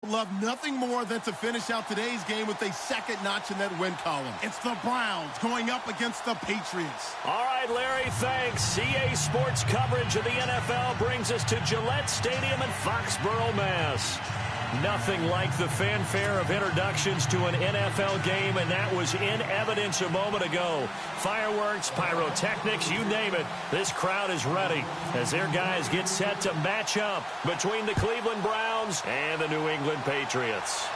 Love nothing more than to finish out today's game with a second notch in that win column. It's the Browns going up against the Patriots. All right, Larry, thanks. CA Sports coverage of the NFL brings us to Gillette Stadium in Foxborough, Mass. Nothing like the fanfare of introductions to an NFL game, and that was in evidence a moment ago. Fireworks, pyrotechnics, you name it. This crowd is ready as their guys get set to match up between the Cleveland Browns and the New England Patriots.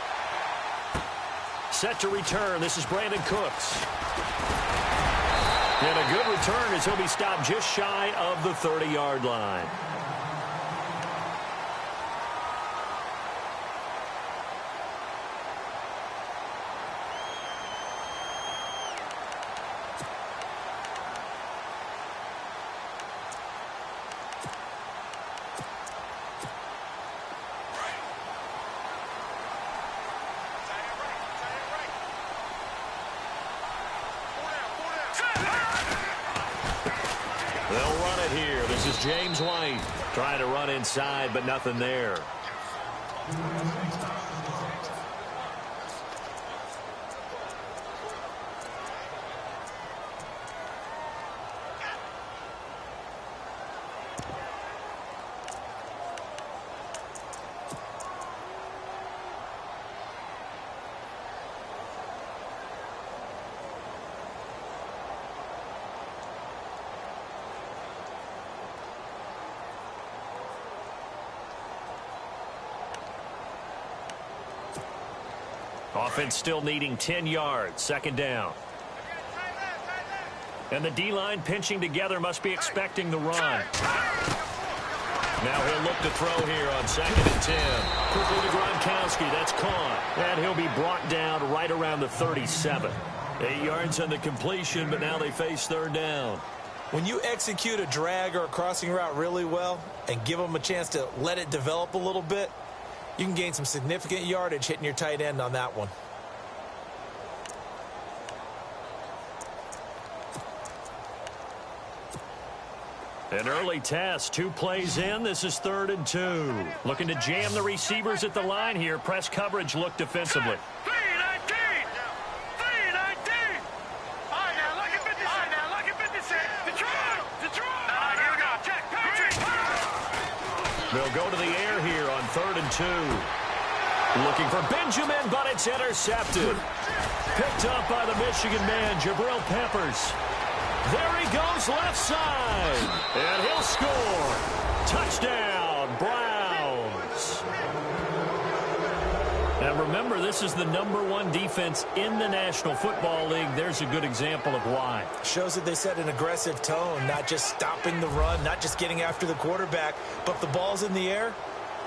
Set to return. This is Brandon Cooks. And a good return as he'll be stopped just shy of the 30-yard line. They'll run it here. This is James White trying to run inside, but nothing there. Offense still needing 10 yards. Second down. And the D-line pinching together must be expecting the run. Now he'll look to throw here on 2nd and 10. Quickly to Gronkowski. That's caught. And he'll be brought down right around the 37. 8 yards on the completion, but now they face 3rd down. When you execute a drag or a crossing route really well and give them a chance to let it develop a little bit, you can gain some significant yardage hitting your tight end on that one. An early test, 2 plays in. This is 3rd and 2. Looking to jam the receivers at the line here. Press coverage look defensively. They'll go to the air here on 3rd and 2. Looking for Benjamin, but it's intercepted. Picked up by the Michigan man, Jabril Peppers. There he goes, left side. And he'll score. Touchdown, Browns. And remember, this is the #1 defense in the National Football League. There's a good example of why. Shows that they set an aggressive tone, not just stopping the run, not just getting after the quarterback, but if the ball's in the air,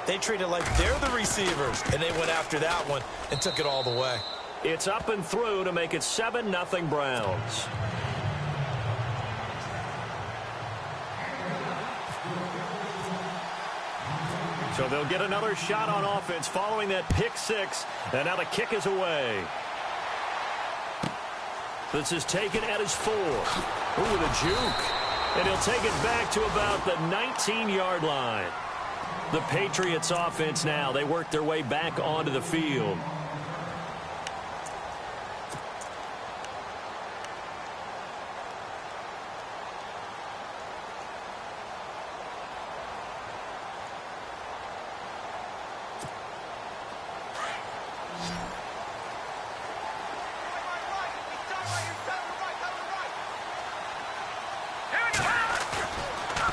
they treat it like they're the receivers, and they went after that one and took it all the way. It's up and through to make it 7-0 Browns. So they'll get another shot on offense following that pick 6, and now the kick is away. This is taken at his 4. Ooh, with a juke. And he'll take it back to about the 19-yard line. The Patriots offense now, they work their way back onto the field.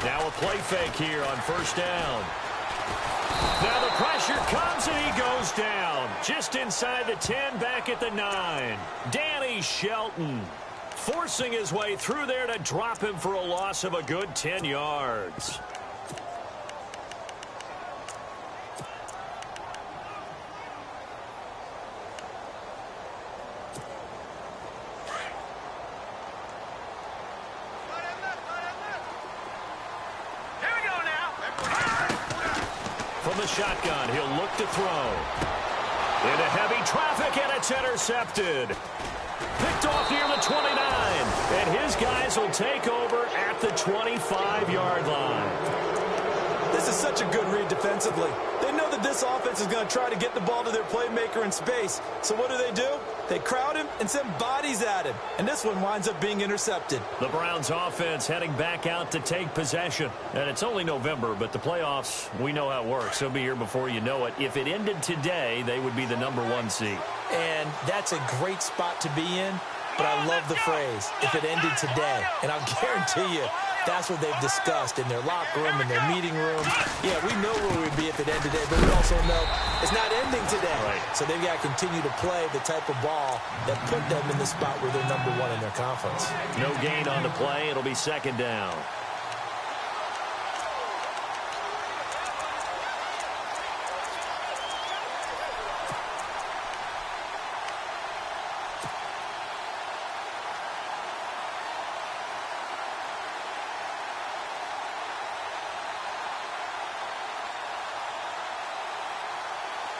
Now a play fake here on 1st down. Now the pressure comes and he goes down. Just inside the 10, back at the 9. Danny Shelton forcing his way through there to drop him for a loss of a good 10 yards. From the shotgun, he'll look to throw. Into heavy traffic, and it's intercepted. Picked off near the 29. And his guys will take over at the 25-yard line. This is such a good read defensively. They know that this offense is going to try to get the ball to their playmaker in space. So what do? They crowd him and send bodies at him. And this one winds up being intercepted. The Browns offense heading back out to take possession. And it's only November, but the playoffs, we know how it works. They'll be here before you know it. If it ended today, they would be the #1 seed. And that's a great spot to be in. But I love the phrase, if it ended today. And I'll guarantee you, that's what they've discussed in their locker room, in their meeting room. Yeah, we know where we'd be if it ended today, but we also know it's not ending today. Right. So they've got to continue to play the type of ball that put them in the spot where they're #1 in their conference. No gain on the play. It'll be second down.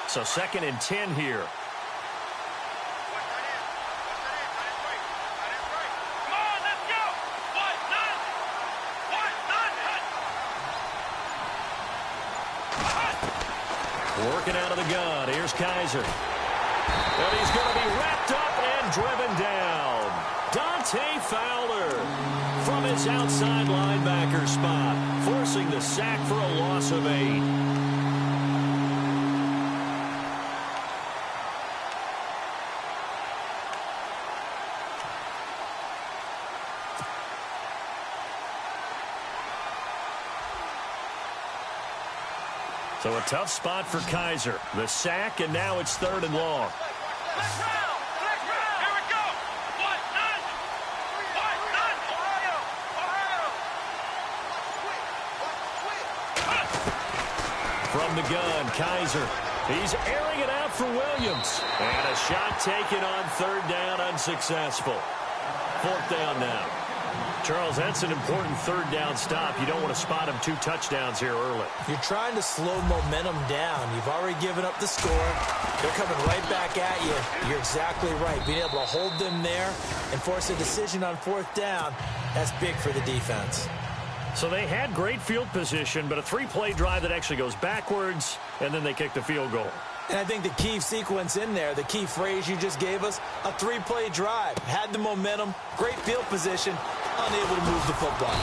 So 2nd and 10 here. Working out of the gun. Here's Kaiser. And he's going to be wrapped up and driven down. Dante Fowler from his outside linebacker spot, forcing the sack for a loss of 8. So a tough spot for Kaiser. The sack, and now it's 3rd and long. From the gun, Kaiser. He's airing it out for Williams. And a shot taken on 3rd down, unsuccessful. 4th down now. Charles, that's an important 3rd down stop. You don't want to spot him 2 touchdowns here early. You're trying to slow momentum down. You've already given up the score. They're coming right back at you. You're exactly right. Being able to hold them there and force a decision on 4th down, that's big for the defense. So they had great field position, but a 3-play drive that actually goes backwards, and then they kick the field goal. And I think the key sequence in there, the key phrase you just gave us, a 3-play drive. Had the momentum, great field position, unable to move the football.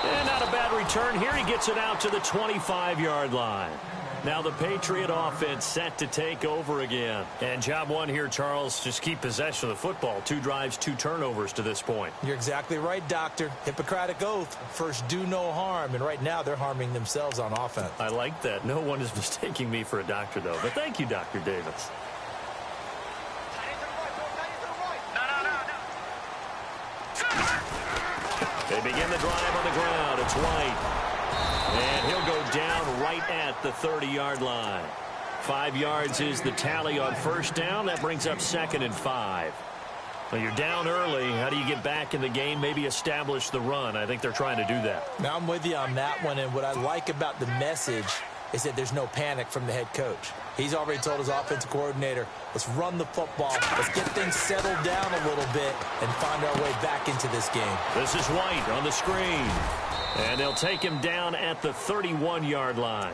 And not a bad return here. He gets it out to the 25-yard line. Now the Patriot offense set to take over again. And job 1 here, Charles, just keep possession of the football. 2 drives, 2 turnovers to this point. You're exactly right, Doctor. Hippocratic oath. First, do no harm. And right now, they're harming themselves on offense. I like that. No one is mistaking me for a doctor, though. But thank you, Dr. Davis. They begin the drive on the ground. It's White. And he'll go down right at the 30-yard line. 5 yards is the tally on 1st down. That brings up 2nd and 5. Well, you're down early. How do you get back in the game? Maybe establish the run. I think they're trying to do that. Now, I'm with you on that one. And what I like about the message is that there's no panic from the head coach. He's already told his offensive coordinator, let's run the football. Let's get things settled down a little bit and find our way back into this game. This is White on the screen. And they'll take him down at the 31-yard line.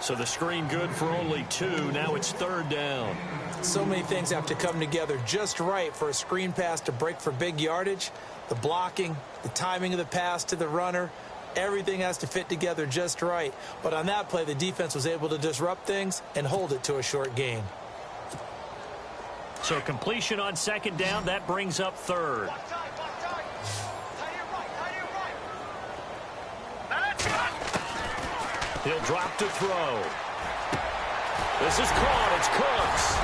So the screen good for only 2. Now it's 3rd down. So many things have to come together just right for a screen pass to break for big yardage. The blocking, the timing of the pass to the runner, everything has to fit together just right. But on that play, the defense was able to disrupt things and hold it to a short gain. So completion on 2nd down, that brings up 3rd. He'll drop to throw. This is caught. It's Cooks.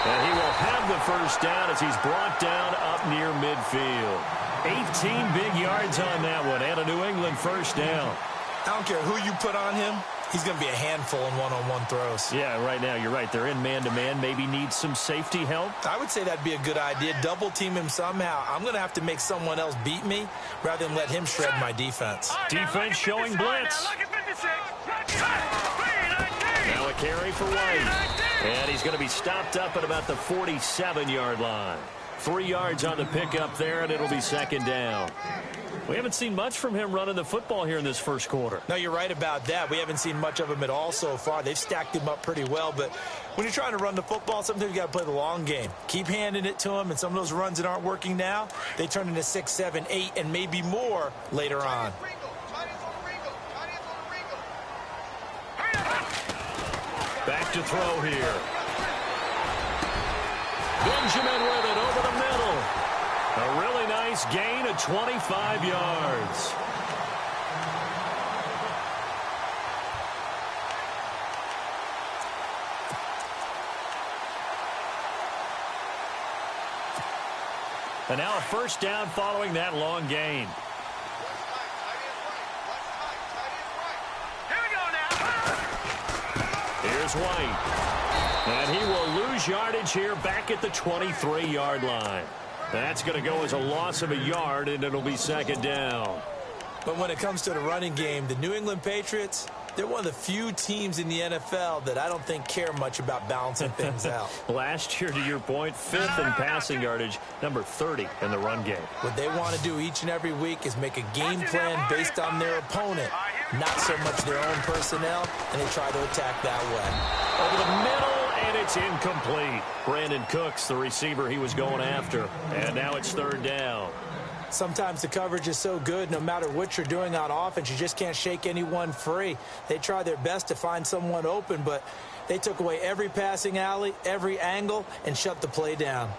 And he will have the 1st down as he's brought down up near midfield. 18 big yards on that one and a New England 1st down. I don't care who you put on him. He's going to be a handful in one-on-one throws. Yeah, right now, you're right. They're in man-to-man. Maybe needs some safety help. I would say that'd be a good idea. Double team him somehow. I'm going to have to make someone else beat me rather than let him shred my defense. Defense showing blitz. Now a carry for White. And he's going to be stopped up at about the 47-yard line. 3 yards on the pickup there, and it'll be 2nd down. We haven't seen much from him running the football here in this first quarter. No, you're right about that. We haven't seen much of him at all so far. They've stacked him up pretty well, but when you're trying to run the football, sometimes you got to play the long game. Keep handing it to him, and some of those runs that aren't working now, they turn into 6, 7, 8, and maybe more later on. Back to throw here. Benjamin with it over the middle. A really nice gain of 25 yards. And now a first down following that long gain. Here's White. And he will lose yardage here back at the 23-yard line. That's going to go as a loss of a yard, and it'll be second down. But when it comes to the running game, the New England Patriots, they're one of the few teams in the NFL that I don't think care much about balancing things out. Last year, to your point, 5th in passing yardage, number 30 in the run game. What they want to do each and every week is make a game plan based on their opponent, not so much their own personnel, and they try to attack that way. Over the middle, and it's incomplete. Brandon Cooks, the receiver he was going after, and now it's third down. Sometimes the coverage is so good, no matter what you're doing on offense, you just can't shake anyone free. They try their best to find someone open, but they took away every passing alley, every angle, and shut the play down.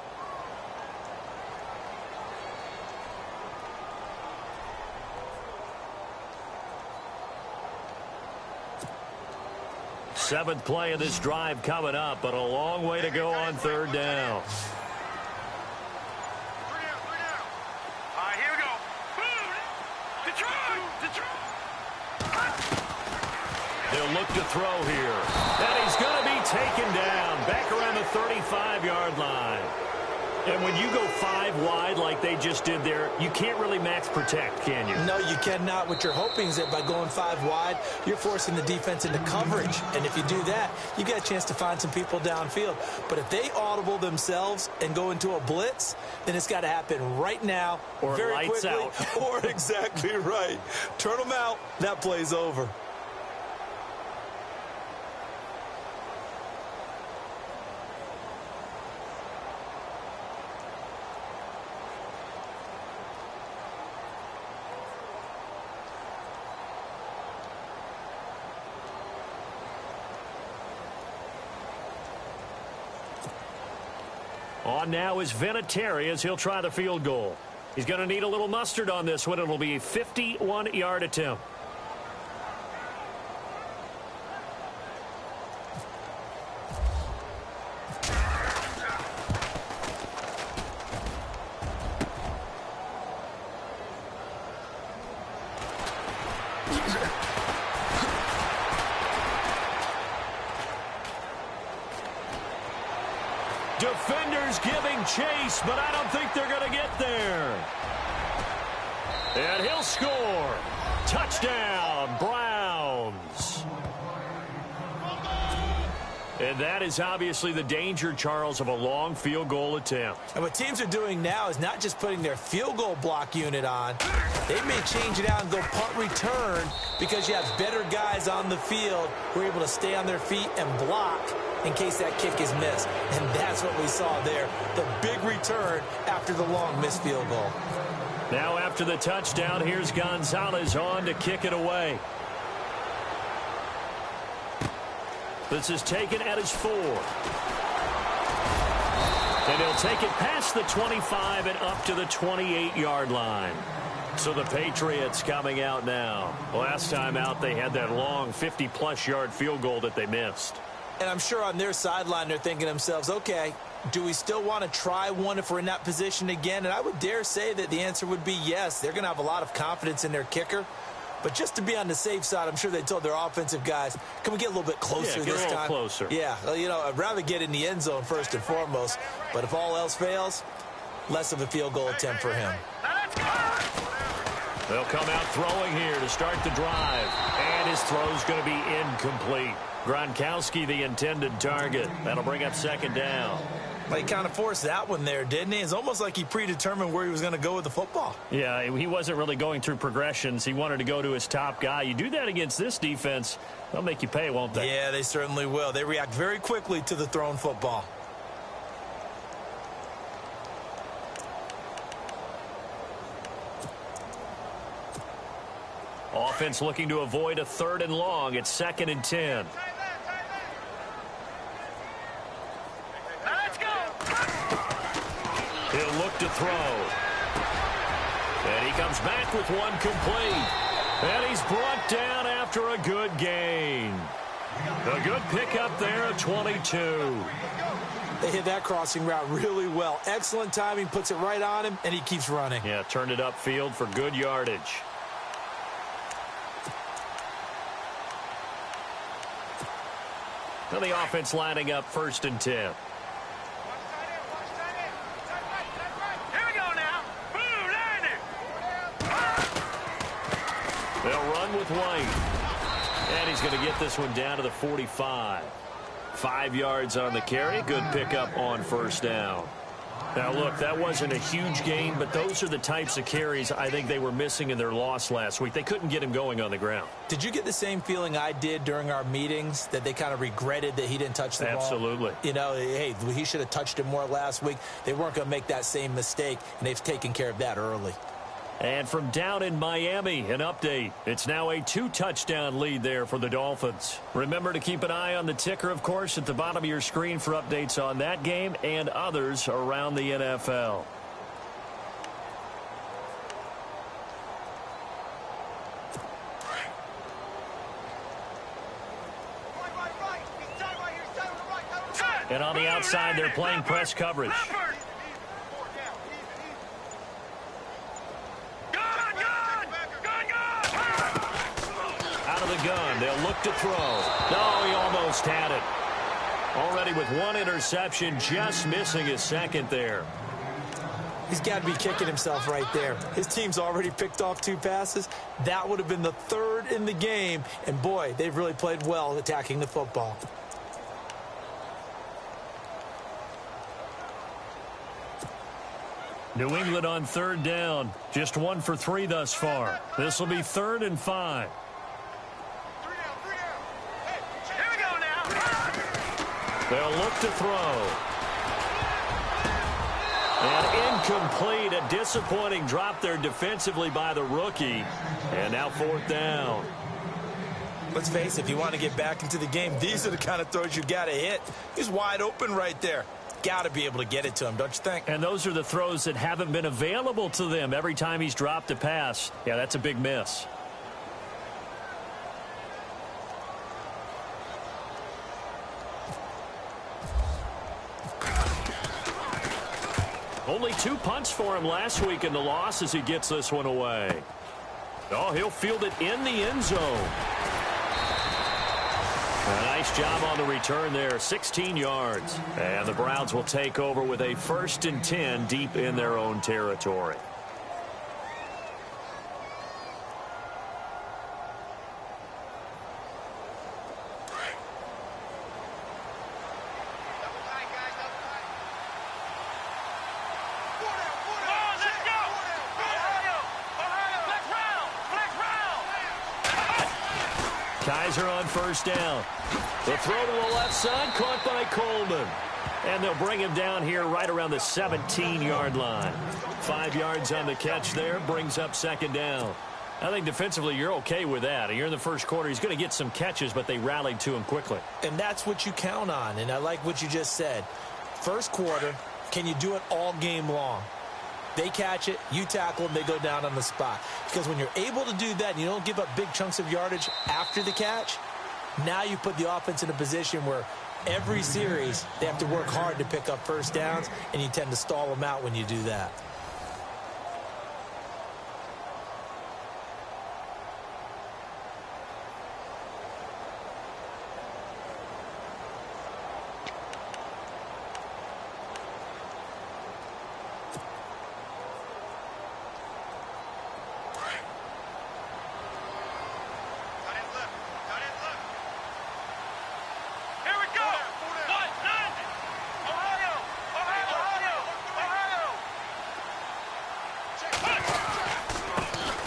Seventh play of this drive coming up, but a long way to go on third down. He'll look to throw here. And he's going to be taken down back around the 35-yard line. And when you go 5 wide like they just did there, you can't really max protect, can you? No, you cannot. What you're hoping is that by going 5 wide, you're forcing the defense into coverage. And if you do that, you get a chance to find some people downfield. But if they audible themselves and go into a blitz, then it's got to happen right now, or very lights quickly, out. Or exactly right. Turn them out. That play's over. On now is Vinatieri as he'll try the field goal. He's going to need a little mustard on this one. It'll be a 51-yard attempt. Defenders giving chase, but I don't think they're going to get there. And he'll score. Touchdown, Browns. And that is obviously the danger, Charles, of a long field goal attempt. And what teams are doing now is not just putting their field goal block unit on. They may change it out and go punt return because you have better guys on the field who are able to stay on their feet and block in case that kick is missed. And that's what we saw there, the big return after the long missed field goal. Now after the touchdown, here's Gonzalez on to kick it away. This is taken at his 4. And he'll take it past the 25 and up to the 28-yard line. So the Patriots coming out now. Last time out, they had that long 50-plus yard field goal that they missed. And I'm sure on their sideline they're thinking to themselves, okay, do we still want to try one if we're in that position again? And I would dare say that the answer would be yes. They're going to have a lot of confidence in their kicker. But just to be on the safe side, I'm sure they told their offensive guys, can we get a little bit closer this time? Yeah, get a little closer. Yeah, you know, I'd rather get in the end zone first and foremost. But if all else fails, less of a field goal attempt for him. They'll come out throwing here to start the drive. And his throw's going to be incomplete. Gronkowski, the intended target. That'll bring up second down. Well, he kind of forced that one there, didn't he? It's almost like he predetermined where he was going to go with the football. Yeah, he wasn't really going through progressions. He wanted to go to his top guy. You do that against this defense, they'll make you pay, won't they? Yeah, they certainly will. They react very quickly to the thrown football. Offense looking to avoid a 3rd and long. It's 2nd and 10. He'll look to throw. And he comes back with one complete. And he's brought down after a good gain. A good pickup there at 22. They hit that crossing route really well. Excellent timing, puts it right on him, and he keeps running. Yeah, turned it upfield for good yardage. Now the offense lining up 1st and 10. They'll run with White. And he's going to get this one down to the 45. 5 yards on the carry. Good pickup on 1st down. Now, look, that wasn't a huge gain, but those are the types of carries I think they were missing in their loss last week. They couldn't get him going on the ground. Did you get the same feeling I did during our meetings, that they kind of regretted that he didn't touch the ball? Absolutely. You know, hey, he should have touched it more last week. They weren't going to make that same mistake, and they've taken care of that early. And from down in Miami, an update. It's now a 2-touchdown lead there for the Dolphins. Remember to keep an eye on the ticker, of course, at the bottom of your screen for updates on that game and others around the NFL. And on the outside, they're playing press coverage. Gun. They'll look to throw. No, he almost had it. Already with 1 interception, just missing his 2nd there. He's got to be kicking himself right there. His team's already picked off 2 passes. That would have been the 3rd in the game. And, boy, they've really played well attacking the football. New England on 3rd down. Just 1 for 3 thus far. This will be 3rd and 5. They'll look to throw. And incomplete. A disappointing drop there defensively by the rookie. And now 4th down. Let's face it, if you want to get back into the game, these are the kind of throws you got to hit. He's wide open right there. Got to be able to get it to him, don't you think? And those are the throws that haven't been available to them every time he's dropped a pass. Yeah, that's a big miss. Only 2 punts for him last week in the loss as he gets this one away. Oh, he'll field it in the end zone. A nice job on the return there, 16 yards. And the Browns will take over with a 1st and 10 deep in their own territory. Kaiser on 1st down. The throw to the left side, caught by Coleman. And they'll bring him down here right around the 17-yard line. 5 yards on the catch there, brings up 2nd down. I think defensively you're okay with that. You're in the 1st quarter. He's going to get some catches, but they rallied to him quickly. And that's what you count on, and I like what you just said. 1st quarter, can you do it all game long? They catch it, you tackle them, they go down on the spot. Because when you're able to do that and you don't give up big chunks of yardage after the catch, now you put the offense in a position where every series they have to work hard to pick up 1st downs, and you tend to stall them out when you do that.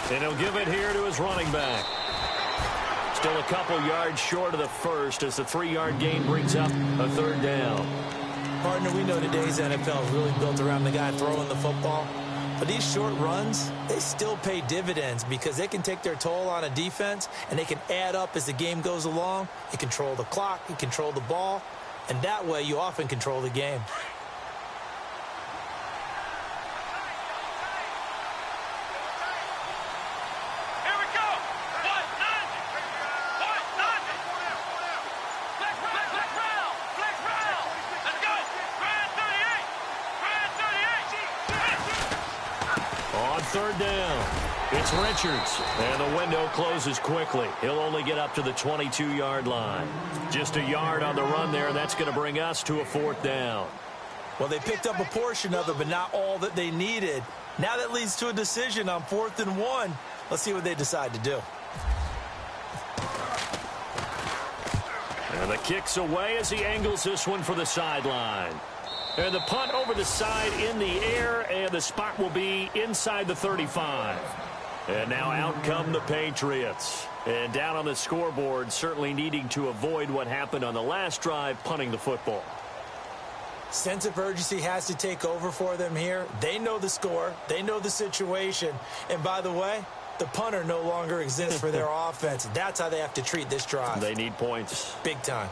And he'll give it here to his running back. Still a couple yards short of the first as the 3-yard gain brings up a 3rd down. Partner, we know today's NFL is really built around the guy throwing the football. But these short runs, they still pay dividends because they can take their toll on a defense and they can add up as the game goes along. You control the clock, you control the ball, and that way you often control the game. On 3rd down, it's Richards, and the window closes quickly. He'll only get up to the 22-yard line. Just a yard on the run there, and that's going to bring us to a 4th down. Well, they picked up a portion of it, but not all that they needed. Now that leads to a decision on 4th and 1. Let's see what they decide to do. And the kick's away as he angles this one for the sideline. And the punt over the side in the air, and the spot will be inside the 35. And now out come the Patriots. And down on the scoreboard, certainly needing to avoid what happened on the last drive, punting the football. Sense of urgency has to take over for them here. They know the score. They know the situation. And by the way, the punter no longer exists for their offense. That's how they have to treat this drive. They need points. Big time.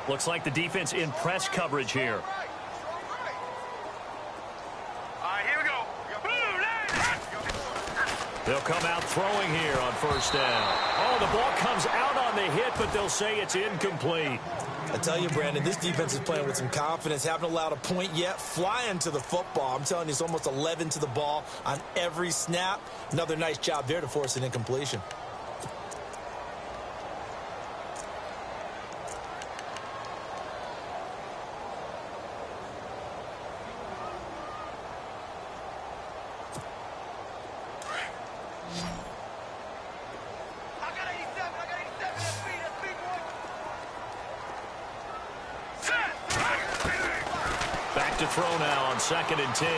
Looks like the defense in press coverage here. They'll come out throwing here on 1st down. Oh, the ball comes out on the hit, but they'll say it's incomplete. I tell you, Brandon, this defense is playing with some confidence. Haven't allowed a point yet. Flying to the football. I'm telling you, it's almost 11 to the ball on every snap. Another nice job there to force an incompletion. To throw now on 2nd and 10.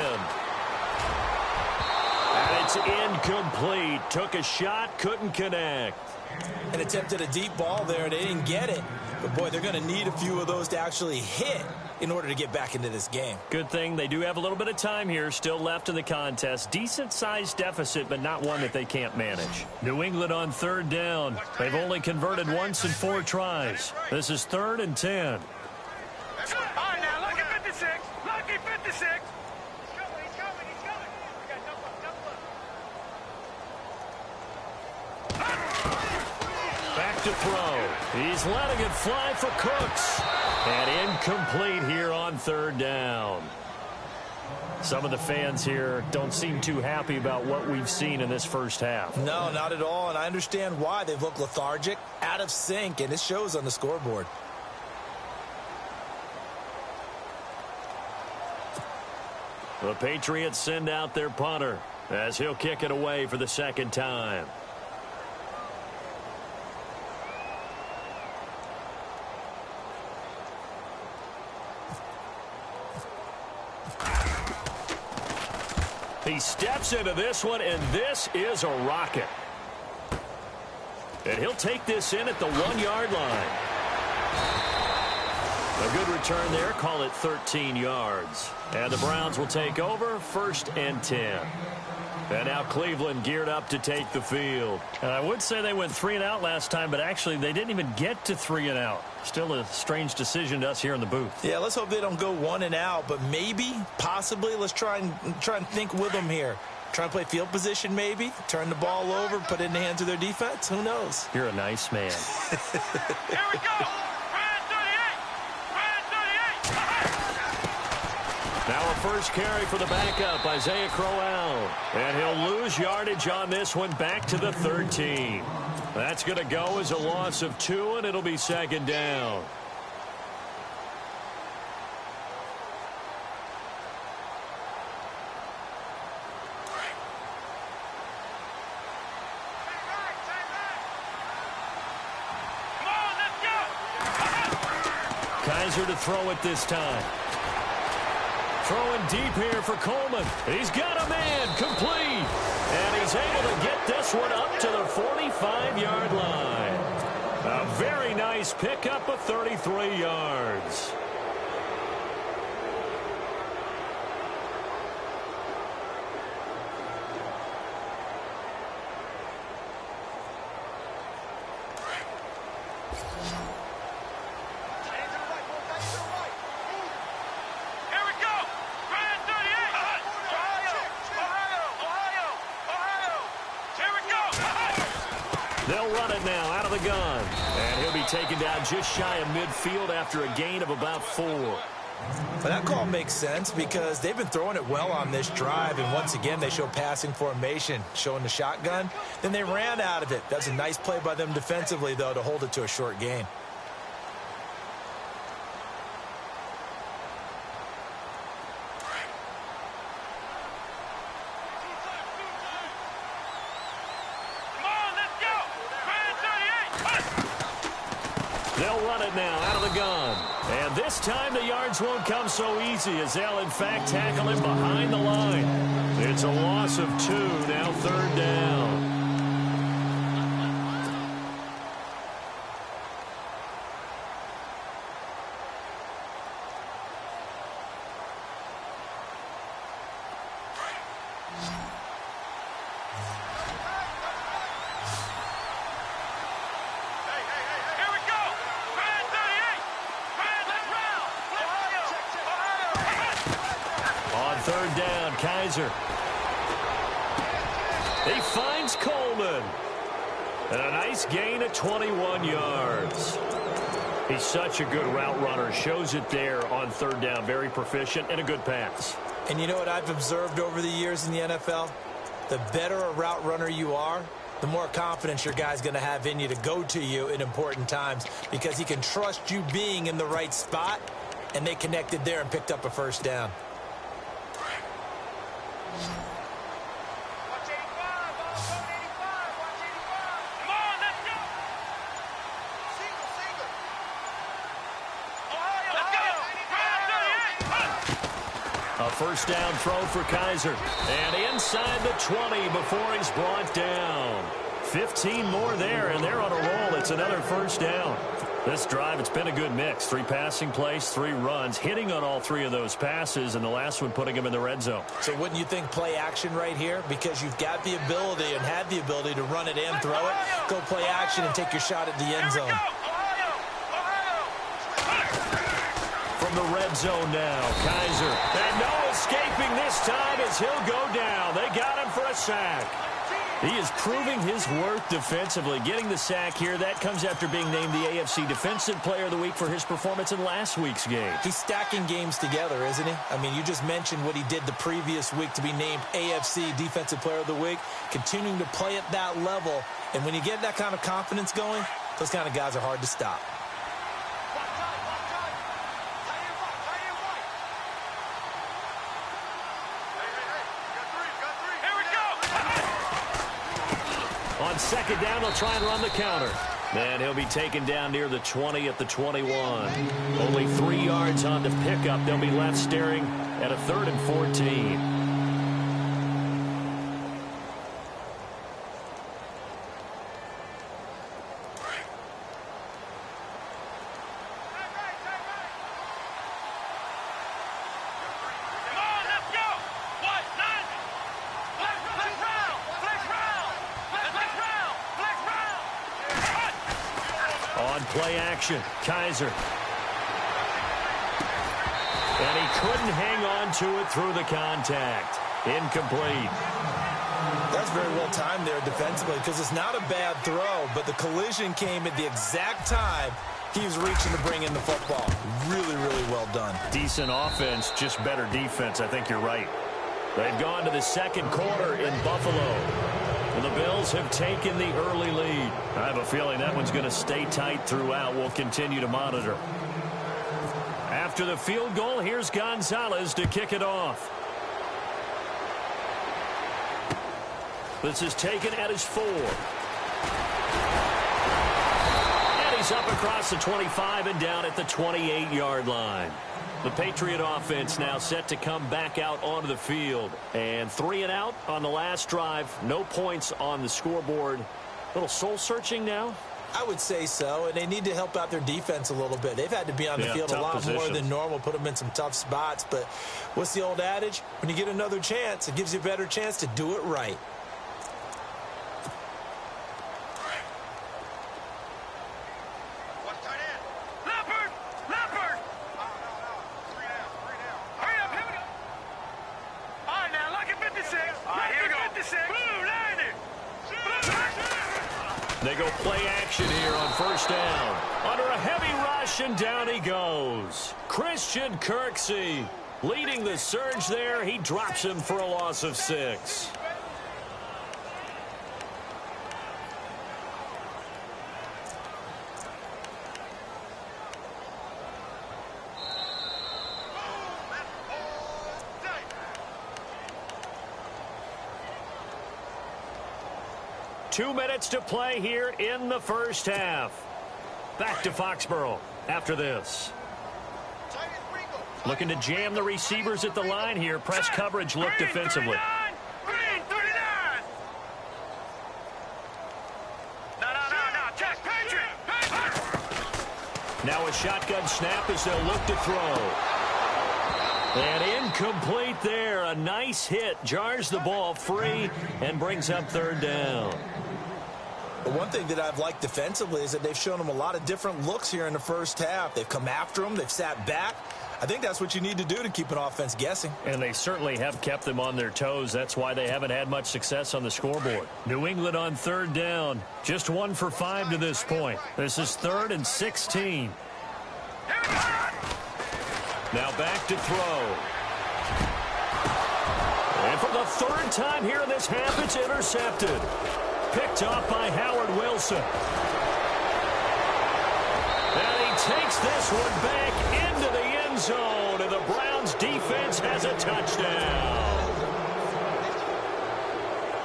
And it's incomplete. Took a shot, couldn't connect. And attempted a deep ball there. They didn't get it. But, boy, they're going to need a few of those to actually hit in order to get back into this game. Good thing they do have a little bit of time here still left in the contest. Decent-sized deficit, but not one that they can't manage. New England on 3rd down. They've only converted once in 4 tries. This is 3rd and 10. Back to throw. He's letting it fly for Cooks. And incomplete here on 3rd down. Some of the fans here don't seem too happy about what we've seen in this first half. No, not at all, and I understand why. They've looked lethargic, out of sync, and it shows on the scoreboard. The Patriots send out their punter as he'll kick it away for the 2nd time. He steps into this one, and this is a rocket. And he'll take this in at the 1-yard line. A good return there. Call it 13 yards. And the Browns will take over 1st and 10. And now Cleveland geared up to take the field. And I would say they went 3 and out last time, but actually they didn't even get to 3 and out. Still a strange decision to us here in the booth. Yeah, let's hope they don't go 1 and out, but maybe, possibly, let's try and think with them here. Try and play field position maybe, turn the ball over, put it in the hands of their defense. Who knows? You're a nice man. Here we go. Now a first carry for the backup, Isaiah Crowell. And he'll lose yardage on this one back to the 13. That's going to go as a loss of 2, and it'll be 2nd down. Kaiser to throw it this time. Throwing deep here for Coleman. He's got a man, complete. And he's able to get this one up to the 45-yard line. A very nice pickup of 33 yards. They'll run it now out of the gun. And he'll be taken down just shy of midfield after a gain of about 4. Well, that call makes sense because they've been throwing it well on this drive, and once again they show passing formation, showing the shotgun. Then they ran out of it. That's a nice play by them defensively, though, to hold it to a short gain. They'll run it now out of the gun. And this time the yards won't come so easy as they'll, in fact, tackle him behind the line. It's a loss of 2, now 3rd down. On 3rd down, Kaiser. He finds Coleman. And a nice gain of 21 yards. He's such a good route runner. Shows it there on 3rd down. Very proficient and a good pass. And you know what I've observed over the years in the NFL? The better a route runner you are, the more confidence your guy's going to have in you to go to you in important times because he can trust you being in the right spot, and they connected there and picked up a 1st down. A 1st down throw for Kaiser. And inside the 20 before he's brought down. 15 more there, and they're on a roll. It's another 1st down. This drive, it's been a good mix. 3 passing plays, 3 runs, hitting on all 3 of those passes, and the last one putting him in the red zone. So wouldn't you think play action right here? Because you've got the ability and had the ability to run it and throw it. Go play action and take your shot at the end zone. From the red zone now, Kaiser. And no escaping this time as he'll go down. They got him for a sack. He is proving his worth defensively. Getting the sack here, that comes after being named the AFC Defensive Player of the Week for his performance in last week's game. He's stacking games together, isn't he? I mean, you just mentioned what he did the previous week to be named AFC Defensive Player of the Week, continuing to play at that level. And when you get that kind of confidence going, those kind of guys are hard to stop. On 2nd down, they'll try and run the counter. And he'll be taken down near the 20 at the 21. Only 3 yards on the pickup. They'll be left staring at a 3rd and 14. Play action, Kaiser. And he couldn't hang on to it through the contact. Incomplete. That's very well timed there defensively because it's not a bad throw, but the collision came at the exact time he was reaching to bring in the football. Really, really well done. Decent offense, just better defense. I think you're right. They've gone to the 2nd quarter in Buffalo. And the Bills have taken the early lead. I have a feeling that one's going to stay tight throughout. We'll continue to monitor. After the field goal, here's Gonzalez to kick it off. This is taken at his 4. And he's He's up across the 25 and down at the 28-yard line. The Patriot offense now set to come back out onto the field. And 3 and out on the last drive. No points on the scoreboard. A little soul-searching now? I would say so, and they need to help out their defense a little bit. They've had to be on the field a lot more than normal, put them in some tough spots. But what's the old adage? When you get another chance, it gives you a better chance to do it right. They go play action here on first down. Under a heavy rush, and down he goes. Christian Kirksey leading the surge there. He drops him for a loss of 6. Two minutes to play here in the first half. Back to Foxborough after this. Looking to jam the receivers at the line here. Press coverage look defensively. Now a shotgun snap as they'll look to throw. And incomplete there. A nice hit. Jars the ball free and brings up third down. The one thing that I've liked defensively is that they've shown them a lot of different looks here in the first half. They've come after them. They've sat back. I think that's what you need to do to keep an offense guessing. And they certainly have kept them on their toes. That's why they haven't had much success on the scoreboard. New England on third down. Just 1 for 5 to this point. This is 3rd and 16. Now back to throw. And for the 3rd time here in this half, it's intercepted. Picked off by Howard Wilson. And he takes this one back into the end zone, and the Browns defense has a touchdown.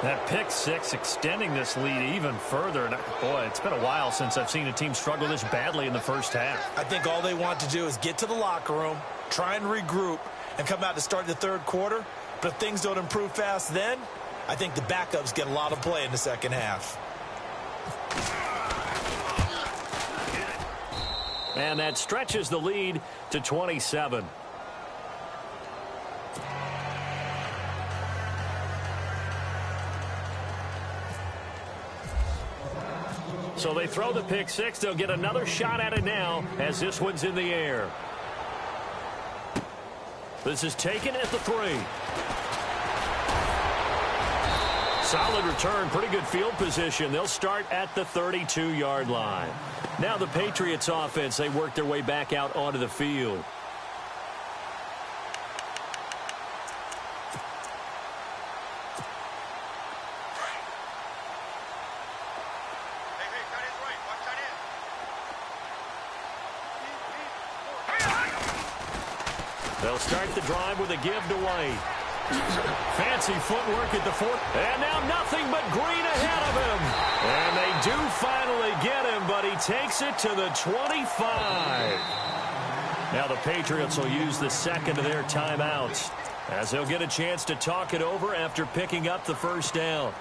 That pick 6 extending this lead even further. And boy, it's been a while since I've seen a team struggle this badly in the first half. I think all they want to do is get to the locker room, try and regroup, and come out to start the third quarter. But if things don't improve fast then, I think the backups get a lot of play in the second half. And that stretches the lead to 27. So they throw the pick 6. They'll get another shot at it now as this one's in the air. This is taken at the 3. Solid return, pretty good field position. They'll start at the 32-yard line. Now the Patriots offense, they work their way back out onto the field. They'll start the drive with a give to White. Fancy footwork at the 4. And now nothing but green ahead of him. And they do finally get him, but he takes it to the 25. Now the Patriots will use the second of their timeouts as they'll get a chance to talk it over after picking up the first down.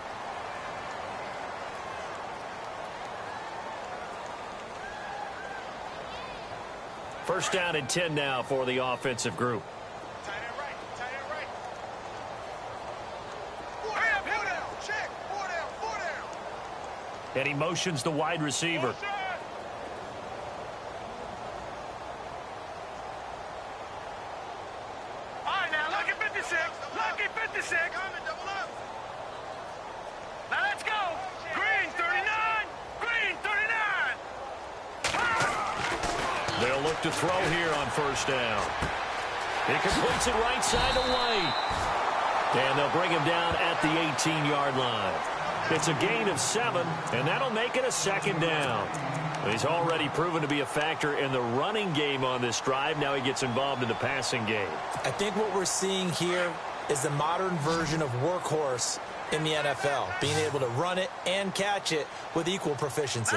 First down and 10 now for the offensive group. And he motions the wide receiver. All right, now look at 56. Look at 56. Now let's go. Green 39. Green 39. They'll look to throw here on first down. He completes it right side to White. And they'll bring him down at the 18-yard line. It's a gain of 7, and that'll make it a second down. He's already proven to be a factor in the running game on this drive. Now he gets involved in the passing game. I think what we're seeing here is the modern version of workhorse in the NFL, being able to run it and catch it with equal proficiency.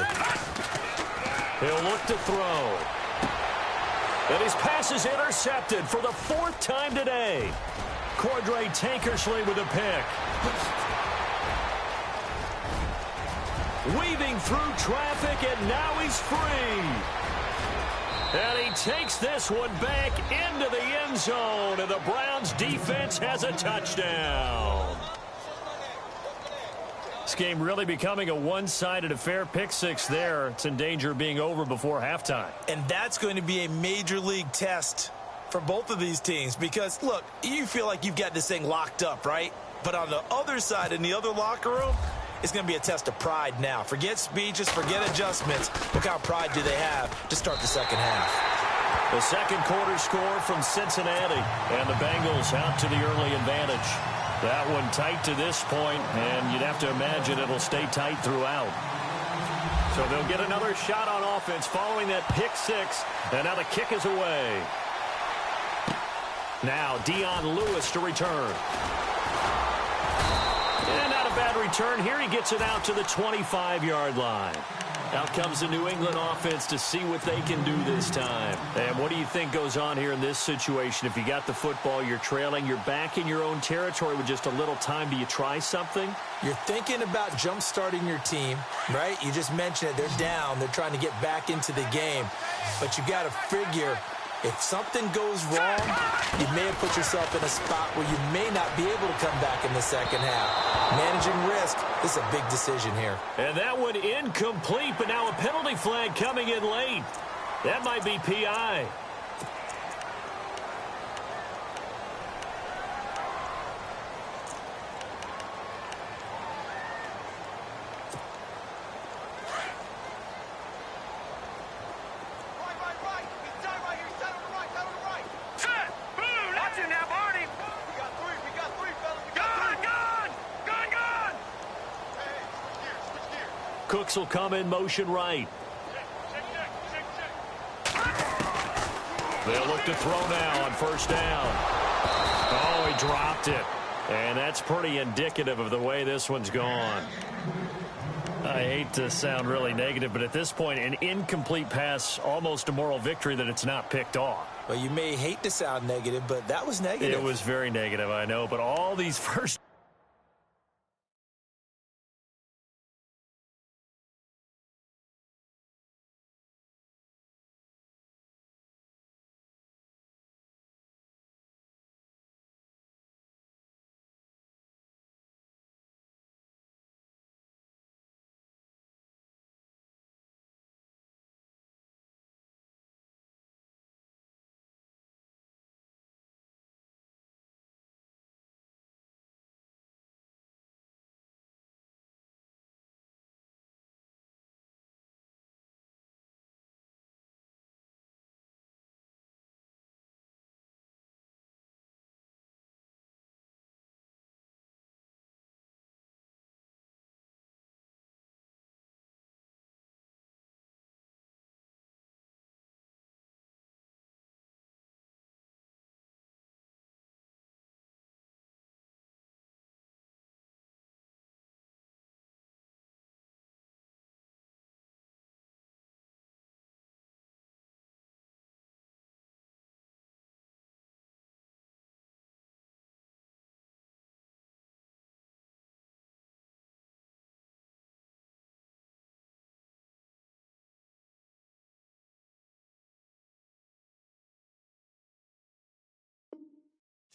He'll look to throw. And his pass is intercepted for the 4th time today. Cordray Tankersley with a pick. Weaving through traffic, and now he's free. And he takes this one back into the end zone, and the Browns defense has a touchdown. This game really becoming a one-sided affair. Pick 6 there. It's in danger of being over before halftime. And that's going to be a major league test for both of these teams because, look, you feel like you've got this thing locked up, right? But on the other side, in the other locker room, it's going to be a test of pride now. Forget speeches, forget adjustments. What kind of pride do they have to start the second half? The second quarter score from Cincinnati, and the Bengals out to the early advantage. That one tight to this point, and you'd have to imagine it'll stay tight throughout. So they'll get another shot on offense following that pick 6, and now the kick is away. Now Dion Lewis to return. And not a bad return here. He gets it out to the 25-yard line. Out comes the New England offense to see what they can do this time. And what do you think goes on here in this situation? If you got the football, you're trailing, you're back in your own territory with just a little time. Do you try something? You're thinking about jump-starting your team, right? You just mentioned it. They're down. They're trying to get back into the game. But you got to figure, if something goes wrong, you may have put yourself in a spot where you may not be able to come back in the second half. Managing risk, this is a big decision here. And that one incomplete, but now a penalty flag coming in late. That might be PI. Cooks will come in motion right. They'll look to throw now on first down. Oh, he dropped it. And that's pretty indicative of the way this one's gone. I hate to sound really negative, but at this point, an incomplete pass, almost a moral victory that it's not picked off. Well, you may hate to sound negative, but that was negative. It was very negative, I know, but all these first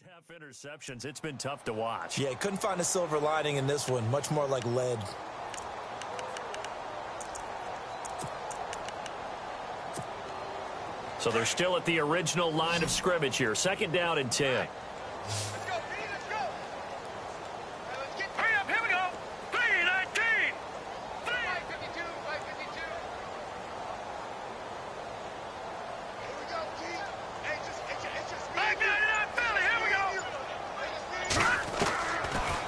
half interceptions, it's been tough to watch. Yeah, couldn't find a silver lining in this one. Much more like lead. So they're still at the original line of scrimmage here. Second down and 10. Let's go, Pete, let's go. Let's get hurry up, here we go. 3:19. 5:52, 5:52. Here we go, Pete. Hey, it's just me. 5:99, Philly, here we go.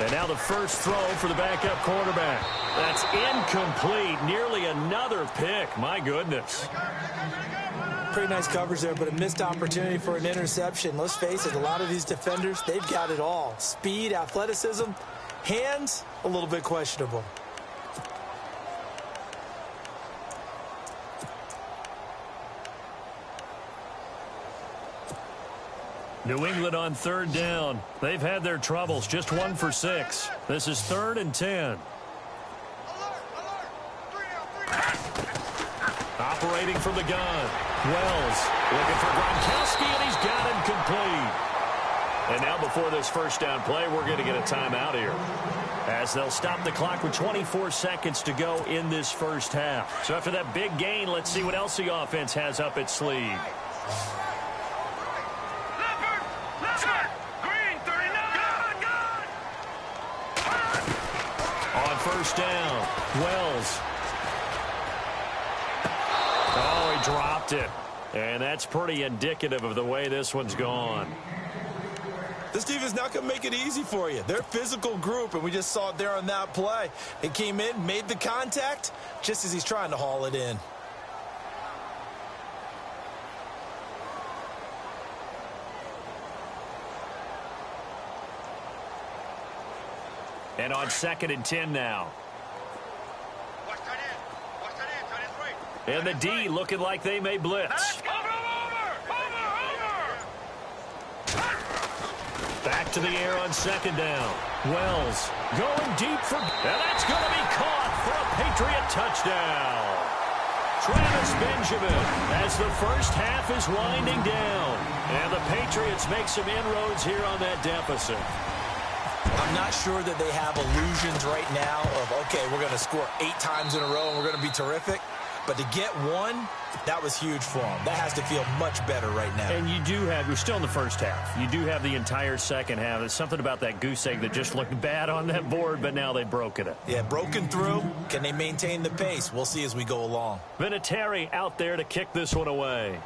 And now the first throw for the backup quarterback. That's incomplete. Nearly another pick. My goodness. Pretty nice coverage there, but a missed opportunity for an interception. Let's face it, a lot of these defenders, they've got it all. Speed, athleticism, hands, a little bit questionable. New England on third down. They've had their troubles, just 1 for 6. This is 3rd and 10. Operating from the gun. Wells looking for Gronkowski, and he's got him complete. And now before this first down play, we're going to get a timeout here, as they'll stop the clock with 24 seconds to go in this first half. So after that big gain, let's see what else the offense has up its sleeve. On first down, Wells. Oh, he dropped it. And that's pretty indicative of the way this one's gone. This defense not going to make it easy for you. They're a physical group, and we just saw it there on that play. He came in, made the contact, just as he's trying to haul it in. And on 2nd and 10 now. And the D looking like they may blitz. Back to the air on 2nd down. Wells going deep for... And that's going to be caught for a Patriot touchdown. Travis Benjamin as the first half is winding down. And the Patriots make some inroads here on that deficit. I'm not sure that they have illusions right now of, okay, we're going to score 8 times in a row and we're going to be terrific. But to get one, that was huge for them. That has to feel much better right now. And you do have, you're still in the first half. You do have the entire second half. There's something about that goose egg that just looked bad on that board, but now they've broken it. Yeah, broken through. Can they maintain the pace? We'll see as we go along. Vinatieri out there to kick this one away.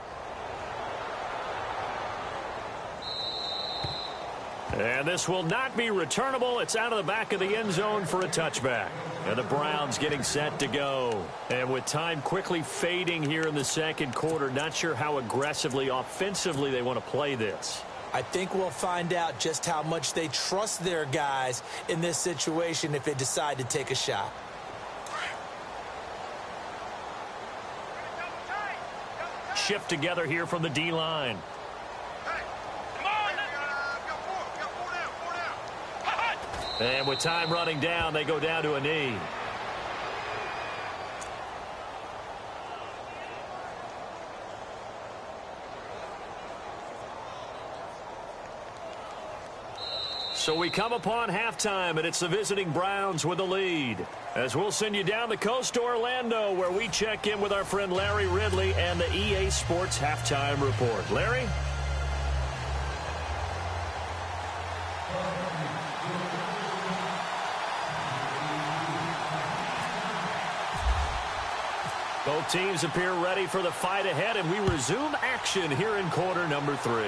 And this will not be returnable. It's out of the back of the end zone for a touchback. And the Browns getting set to go. And with time quickly fading here in the second quarter, not sure how aggressively, offensively they want to play this. I think we'll find out just how much they trust their guys in this situation if they decide to take a shot. Shift together here from the D-line. And with time running down, they go down to a knee. So we come upon halftime, and it's the visiting Browns with the lead. As we'll send you down the coast to Orlando, where we check in with our friend Larry Ridley and the EA Sports Halftime Report. Larry? Both teams appear ready for the fight ahead, and we resume action here in quarter number 3.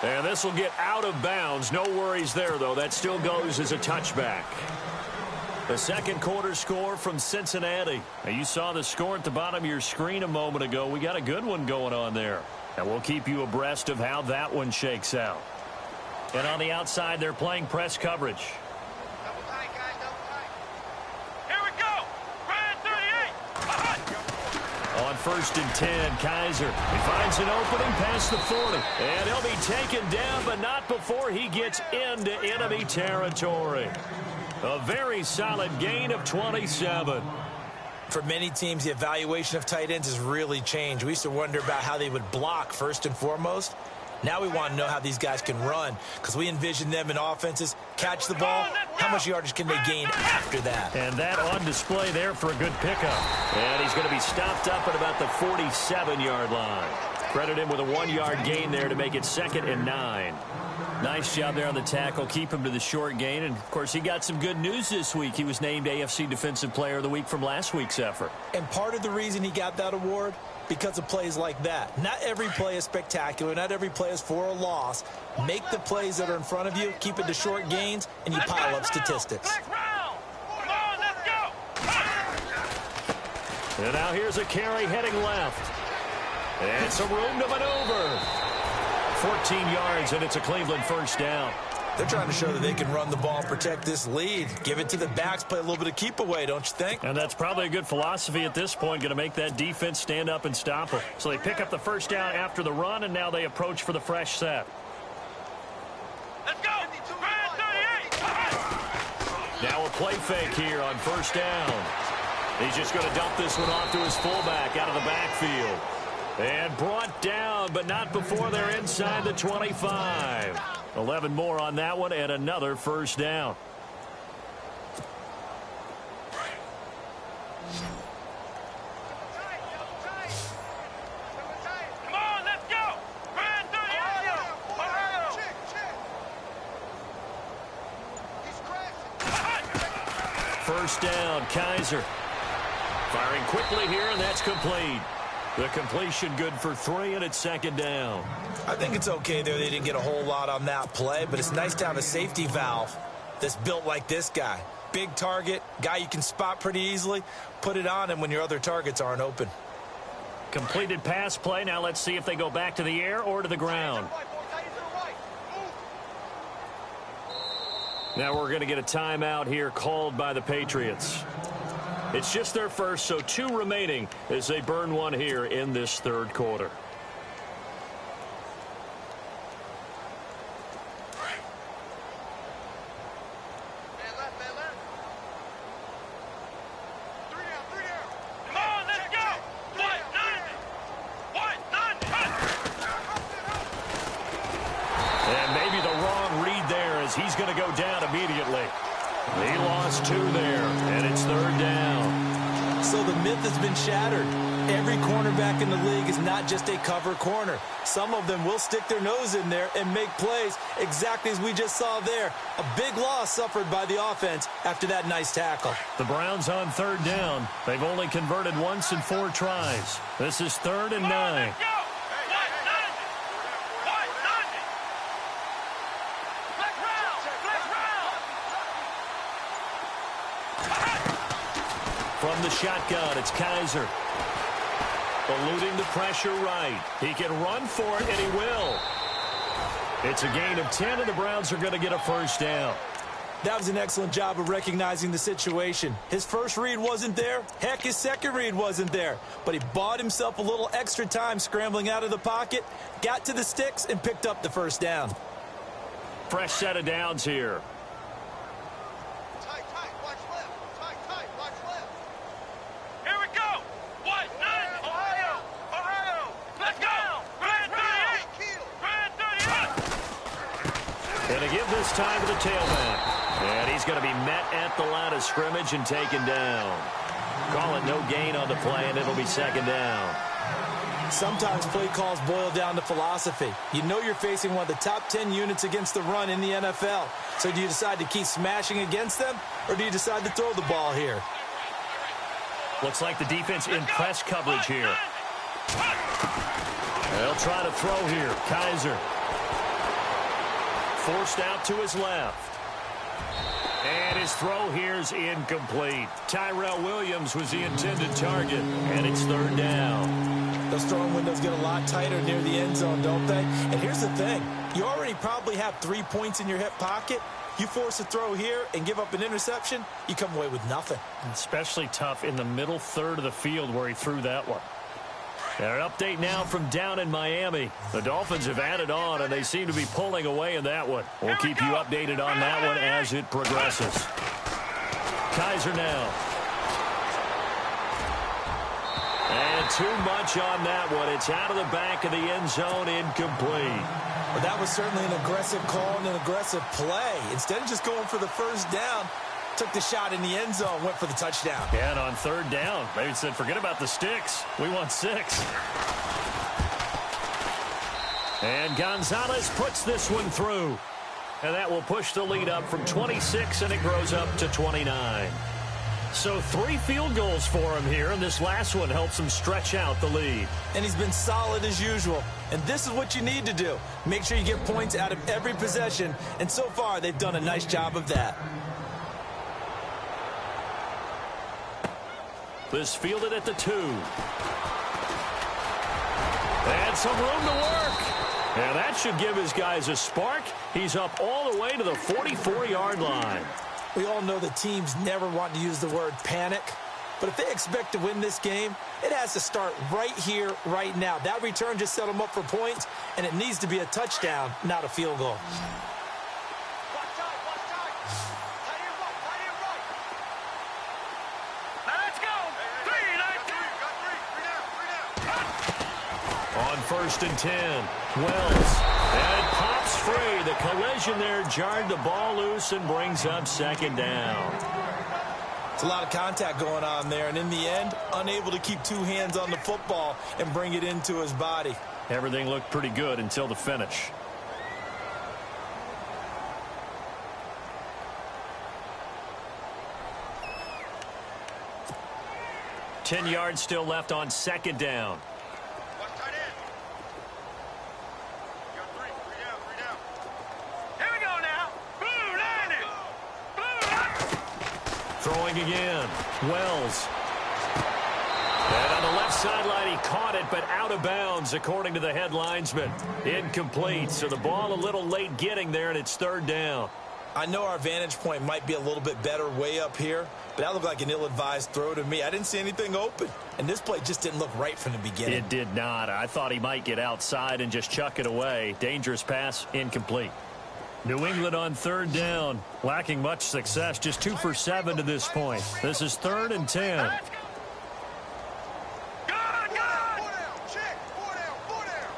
And this will get out of bounds. No worries there, though. That still goes as a touchback. The second quarter score from Cincinnati. Now, you saw the score at the bottom of your screen a moment ago. We got a good one going on there. And we'll keep you abreast of how that one shakes out. And on the outside, they're playing press coverage. On 1st and 10, Kaiser. He finds an opening past the 40. And he'll be taken down, but not before he gets into enemy territory. A very solid gain of 27. For many teams, the evaluation of tight ends has really changed. We used to wonder about how they would block first and foremost. Now we want to know how these guys can run, because we envision them in offenses, catch the ball, how much yardage can they gain after that? And that on display there for a good pickup. And he's going to be stopped up at about the 47-yard line. Credit him with a 1-yard gain there to make it 2nd and 9. Nice job there on the tackle. Keep him to the short gain. And, of course, he got some good news this week. He was named AFC Defensive Player of the Week from last week's effort. And part of the reason he got that award, because of plays like that. Not every play is spectacular. Not every play is for a loss. Make the plays that are in front of you, keep it to short gains, and you pile up statistics. And now here's a carry heading left. And some room to maneuver. 14 yards, and it's a Cleveland first down. They're trying to show that they can run the ball and protect this lead. Give it to the backs, play a little bit of keep away, don't you think? And that's probably a good philosophy at this point, going to make that defense stand up and stop them. So they pick up the first down after the run, and now they approach for the fresh set. Let's go! Now a play fake here on first down. He's just going to dump this one off to his fullback out of the backfield. And brought down, but not before they're inside the 25. 11 more on that one, and another first down. Come on, let's go! First down, Kaiser. Firing quickly here, and that's complete. The completion good for 3, and it's second down. I think it's okay there. They didn't get a whole lot on that play, but it's nice to have a safety valve that's built like this guy. Big target, guy you can spot pretty easily. Put it on him when your other targets aren't open. Completed pass play. Now let's see if they go back to the air or to the ground. Now we're going to get a timeout here called by the Patriots. It's just their first, so 2 remaining as they burn one here in this third quarter. Man left. 3 down. Come on, let's go! And maybe the wrong read there as he's going to go down immediately. He lost 2 there, and it's third down. So the myth has been shattered. Every cornerback in the league is not just a cover corner. Some of them will stick their nose in there and make plays exactly as we just saw there. A big loss suffered by the offense after that nice tackle. The Browns on third down. They've only converted once in 4 tries. This is 3rd and 9. From the shotgun, it's Kaiser. Eluding the pressure right. He can run for it, and he will. It's a gain of 10, and the Browns are going to get a first down. That was an excellent job of recognizing the situation. His first read wasn't there. Heck, his second read wasn't there. But he bought himself a little extra time scrambling out of the pocket, got to the sticks, and picked up the first down. Fresh set of downs here. Tight, watch left. Tight, watch left. Here we go. Ohio. Let's go. Grand 38. And to give this time to the tailback. And he's going to be met at the line of scrimmage and taken down. Call it no gain on the play, and it'll be second down. Sometimes play calls boil down to philosophy. You know you're facing one of the top 10 units against the run in the NFL. So do you decide to keep smashing against them, or do you decide to throw the ball here? Looks like the defense in press coverage here. They'll try to throw here. Kaiser. Forced out to his left. And his throw here's incomplete. Tyrell Williams was the intended target, and it's third down. Those throwing windows get a lot tighter near the end zone, don't they? And here's the thing. You already probably have 3 points in your hip pocket. You force a throw here and give up an interception, you come away with nothing. Especially tough in the middle third of the field where he threw that one. And an update now from down in Miami. The Dolphins have added on, and they seem to be pulling away in that one. We'll keep you updated on that one as it progresses. Kaiser now. And too much on that one. It's out of the back of the end zone, incomplete. Well, that was certainly an aggressive call and an aggressive play. Instead of just going for the first down, took the shot in the end zone, went for the touchdown. Yeah, and on third down, they said, forget about the sticks. We want 6. And Gonzalez puts this one through. And that will push the lead up from 26, and it grows up to 29. So 3 field goals for him here, and this last one helps him stretch out the lead. And he's been solid as usual. And this is what you need to do. Make sure you get points out of every possession. And so far, they've done a nice job of that. This fielded at the 2. And some room to work. And that should give his guys a spark. He's up all the way to the 44-yard line. We all know the teams never want to use the word panic. But if they expect to win this game, it has to start right here, right now. That return just set them up for points, and it needs to be a touchdown, not a field goal. Let's go. 3 On 1st and 10, Wells. And it pops free. The collision there jarred the ball loose and brings up 2nd down. It's a lot of contact going on there, and in the end, unable to keep 2 hands on the football and bring it into his body. Everything looked pretty good until the finish. Ten yards still left on 2nd down. Watch tight end. You got 3 down, 3 down. Here we go now. Blue line it. Throwing again. Wells. And on the left sideline, he caught it, but out of bounds, according to the head linesman. Incomplete, so the ball a little late getting there, and it's 3rd down. I know our vantage point might be a little bit better way up here, but that looked like an ill-advised throw to me. I didn't see anything open, and this play just didn't look right from the beginning. It did not. I thought he might get outside and just chuck it away. Dangerous pass, incomplete. New England on 3rd down, lacking much success, just 2 for 7 to this point. This is 3rd and 10. Let's go. Good, good. 4 down. Check. 4 down. 4 down.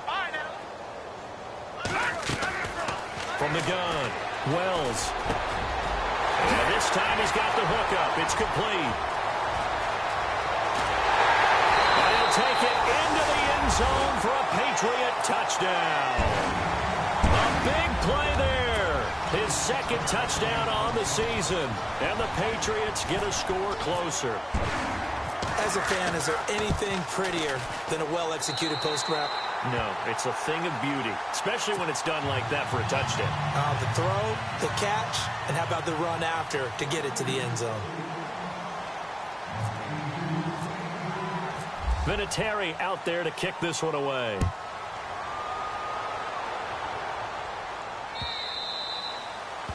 All right now. From the gun, Wells. And this time he's got the hookup. It's complete. And he'll take it into the end zone for a Patriot touchdown. A big play there. His 2nd touchdown on the season. And the Patriots get a score closer. As a fan, is there anything prettier than a well-executed post route? No, it's a thing of beauty, especially when it's done like that for a touchdown. The throw, the catch, and how about the run after to get it to the end zone? Vinatieri out there to kick this one away.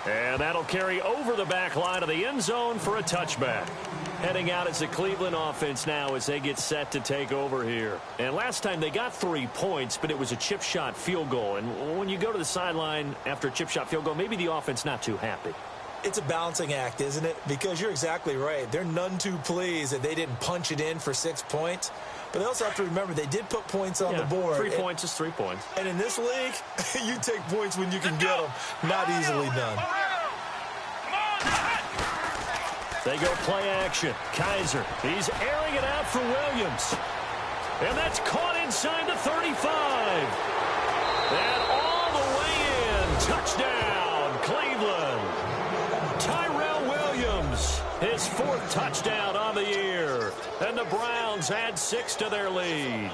And that'll carry over the back line of the end zone for a touchback. Heading out as the Cleveland offense now as they get set to take over here. And last time they got 3 points, but it was a chip shot field goal. And when you go to the sideline after a chip shot field goal, maybe the offense not too happy. It's a balancing act, isn't it? Because you're exactly right. They're none too pleased that they didn't punch it in for 6 points. But they also have to remember they did put points on the board. 3 points is 3 points. And in this league, you take points when you can get them. Not easily done. They go play action. Kaiser, he's airing it out for Williams. And that's caught inside the 35. And all the way in. Touchdown, Cleveland. Tyrell Williams, his 4th touchdown on the year. And the Browns add 6 to their lead.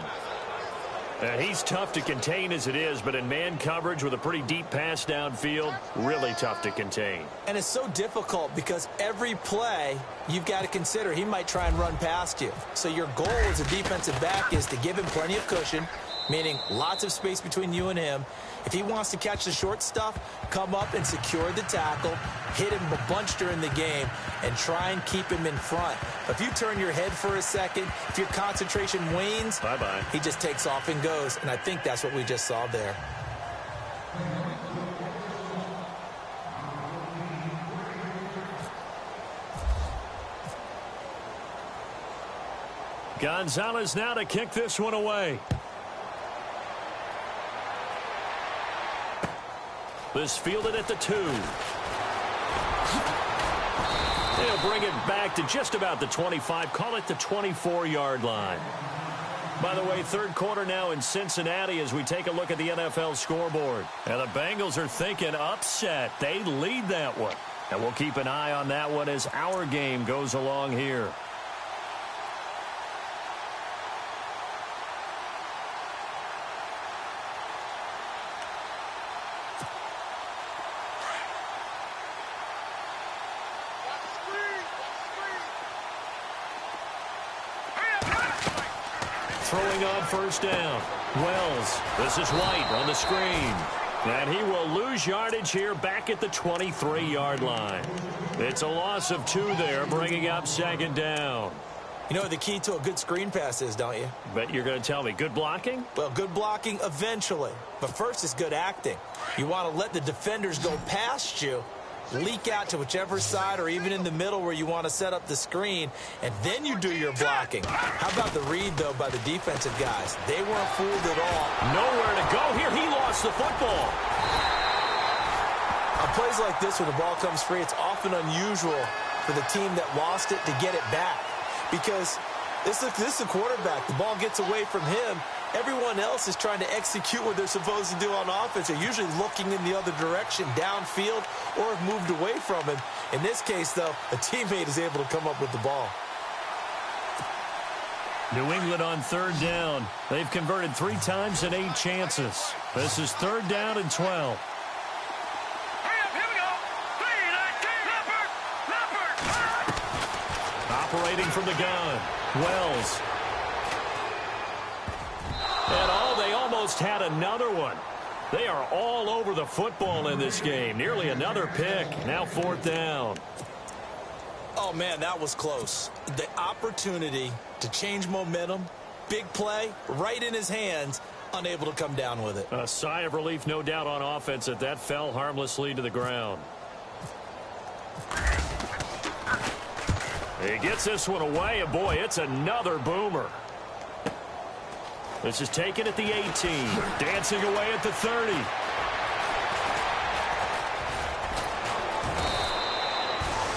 And he's tough to contain as it is, but in man coverage with a pretty deep pass downfield, really tough to contain. And it's so difficult because every play you've got to consider he might try and run past you. So your goal as a defensive back is to give him plenty of cushion, meaning lots of space between you and him. If he wants to catch the short stuff, come up and secure the tackle, hit him a bunch during the game, and try and keep him in front. But if you turn your head for a second, if your concentration wanes, bye-bye. He just takes off and goes, and I think that's what we just saw there. Gonzalez now to kick this one away. This fielded at the 2. They'll bring it back to just about the 25. Call it the 24-yard line. By the way, 3rd quarter now in Cincinnati as we take a look at the NFL scoreboard. And the Bengals are thinking upset. They lead that one. And we'll keep an eye on that one as our game goes along here. throwing on first down. Wells, this is White on the screen. And he will lose yardage here back at the 23-yard line. It's a loss of 2 there, bringing up second down. You know what the key to a good screen pass is, don't you? Bet you're going to tell me. Good blocking? Well, good blocking eventually. But first is good acting. You want to let the defenders go past you, leak out to whichever side or even in the middle where you want to set up the screen, and then you do your blocking. How about the read, though, by the defensive guys? They weren't fooled at all. Nowhere to go here. He lost the football. On plays like this, when the ball comes free, it's often unusual for the team that lost it to get it back. Because this is a quarterback. The ball gets away from him. Everyone else is trying to execute what they're supposed to do on offense. They're usually looking in the other direction, downfield, or have moved away from him. In this case, though, a teammate is able to come up with the ball. New England on third down. They've converted 3 times in 8 chances. This is third down and 12. Operating from the gun, Wells. And they almost had another one. They are all over the football in this game. Nearly another pick. Now fourth down. Oh, man, that was close. The opportunity to change momentum, big play, right in his hands, unable to come down with it. A sigh of relief, no doubt, on offense that fell harmlessly to the ground. He gets this one away, and boy, it's another boomer. This is taken at the 18, dancing away at the 30.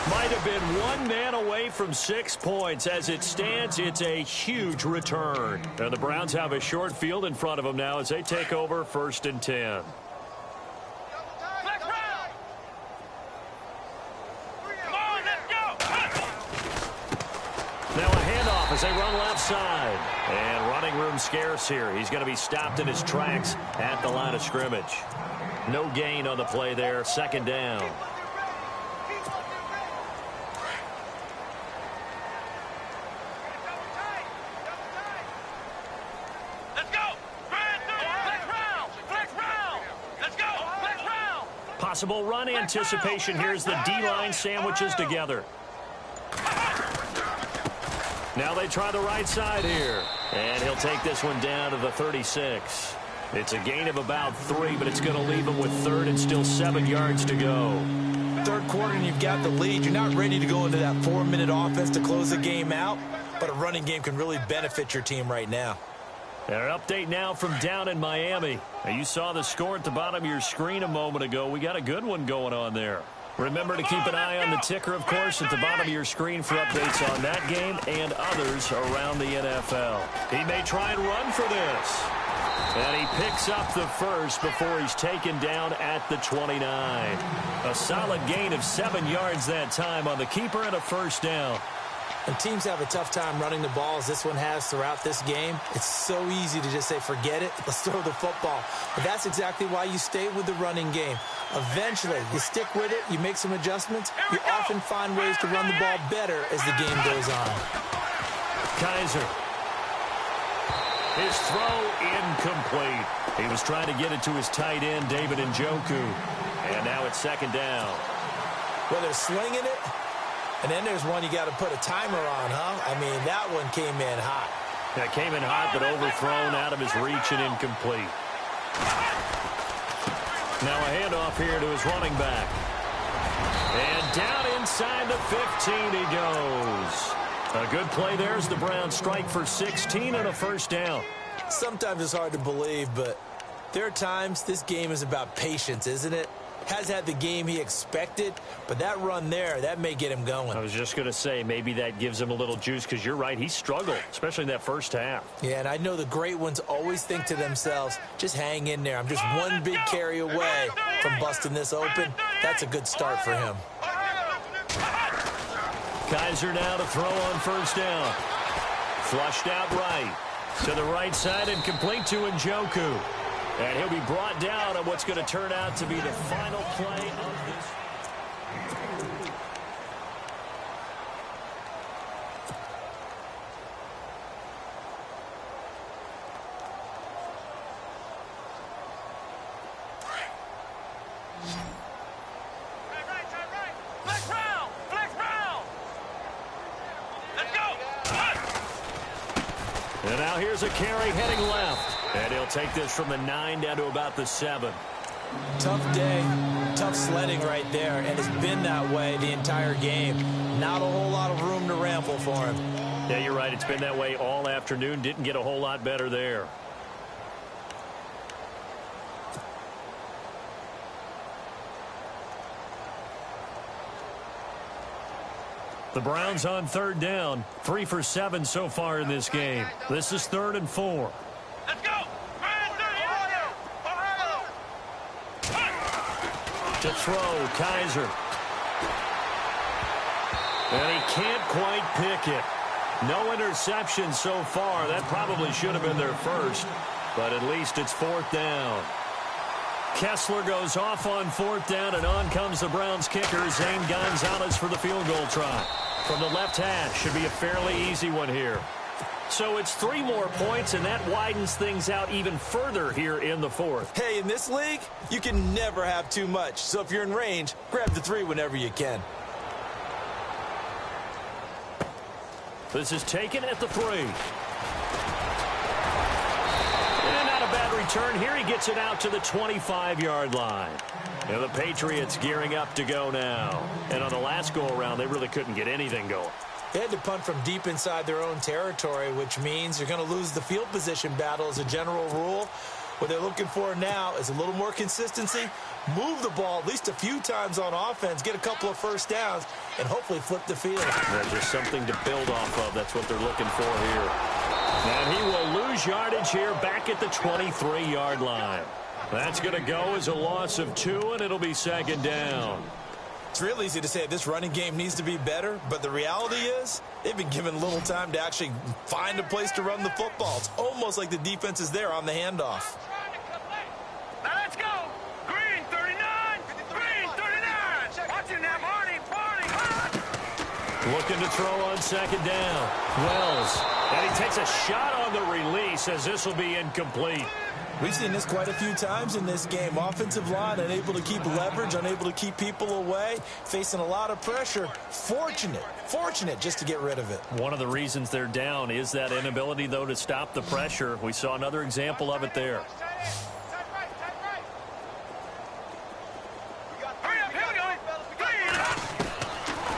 Might have been 1 man away from 6 points. As it stands, it's a huge return. And the Browns have a short field in front of them now as they take over 1st and 10. Now a handoff as they run left side. And running room scarce here. He's going to be stopped in his tracks at the line of scrimmage. No gain on the play there. Second down. Possible run anticipation. Here's the D-line sandwiches together. Now they try the right side here. And he'll take this one down to the 36. It's a gain of about 3, but it's going to leave him with 3rd and still 7 yards to go. Third quarter and you've got the lead. You're not ready to go into that 4-minute offense to close the game out, but a running game can really benefit your team right now. And an update now from down in Miami. Now, you saw the score at the bottom of your screen a moment ago. We got a good one going on there. Remember to keep an eye on the ticker, of course, at the bottom of your screen for updates on that game and others around the NFL. He may try and run for this. And he picks up the first before he's taken down at the 29. A solid gain of 7 yards that time on the keeper and a first down. And teams have a tough time running the ball as this one has throughout this game. It's so easy to just say, forget it, let's throw the football. But that's exactly why you stay with the running game. Eventually, you stick with it, you make some adjustments, you often find ways to run the ball better as the game goes on. Kaiser. His throw incomplete. He was trying to get it to his tight end, David Njoku. And now it's second down. Well, they're slinging it. And then there's one you got to put a timer on, huh? I mean, that one came in hot. Yeah, came in hot, but overthrown, out of his reach and incomplete. Now a handoff here to his running back. And down inside the 15 he goes. A good play there as the Browns strike for 16 and a first down. Sometimes it's hard to believe, but there are times this game is about patience, isn't it? Has had the game he expected, but that run there, that may get him going. I was just going to say, maybe that gives him a little juice, because you're right, he struggled, especially in that first half. Yeah, and I know the great ones always think to themselves, just hang in there. I'm just one big carry away from busting this open. That's a good start for him. Kaiser now to throw on first down. Flushed out right. To the right side and complete to Njoku. And he'll be brought down on what's going to turn out to be the final play of this. Right. Flex round. Let's go. And now here's a carry heading left. And he'll take this from the 9 down to about the 7. Tough day, tough sledding right there, and it's been that way the entire game. Not a whole lot of room to ramble for him. Yeah, you're right. It's been that way all afternoon. Didn't get a whole lot better there. The Browns on 3rd down. 3 for 7 so far in this game. This is 3rd and 4. Let's go. To throw, Kaiser. And he can't quite pick it. No interception so far. That probably should have been their first, but at least it's 4th down. Kessler goes off on 4th down, and on comes the Browns kicker, Zane Gonzalez, for the field goal try. From the left hash, should be a fairly easy one here. So it's 3 more points, and that widens things out even further here in the 4th. Hey, in this league, you can never have too much. So if you're in range, grab the 3 whenever you can. This is taken at the 3. And not a bad return. Here he gets it out to the 25-yard line. And the Patriots gearing up to go now. And on the last go-around, they really couldn't get anything going. They had to punt from deep inside their own territory, which means you're going to lose the field position battle as a general rule. What they're looking for now is a little more consistency, move the ball at least a few times on offense, get a couple of first downs, and hopefully flip the field. There's just something to build off of. That's what they're looking for here. And he will lose yardage here back at the 23-yard line. That's going to go as a loss of 2, and it'll be 2nd down. It's real easy to say this running game needs to be better, but the reality is they've been given little time to actually find a place to run the football. It's almost like the defense is there on the handoff. Now let's go. Green 39. Watch it now, Barney. Looking to throw on 2nd down. Wells. And he takes a shot on the release as this will be incomplete. We've seen this quite a few times in this game. Offensive line unable to keep leverage, unable to keep people away, facing a lot of pressure. Fortunate just to get rid of it. One of the reasons they're down is that inability, though, to stop the pressure. We saw another example of it there.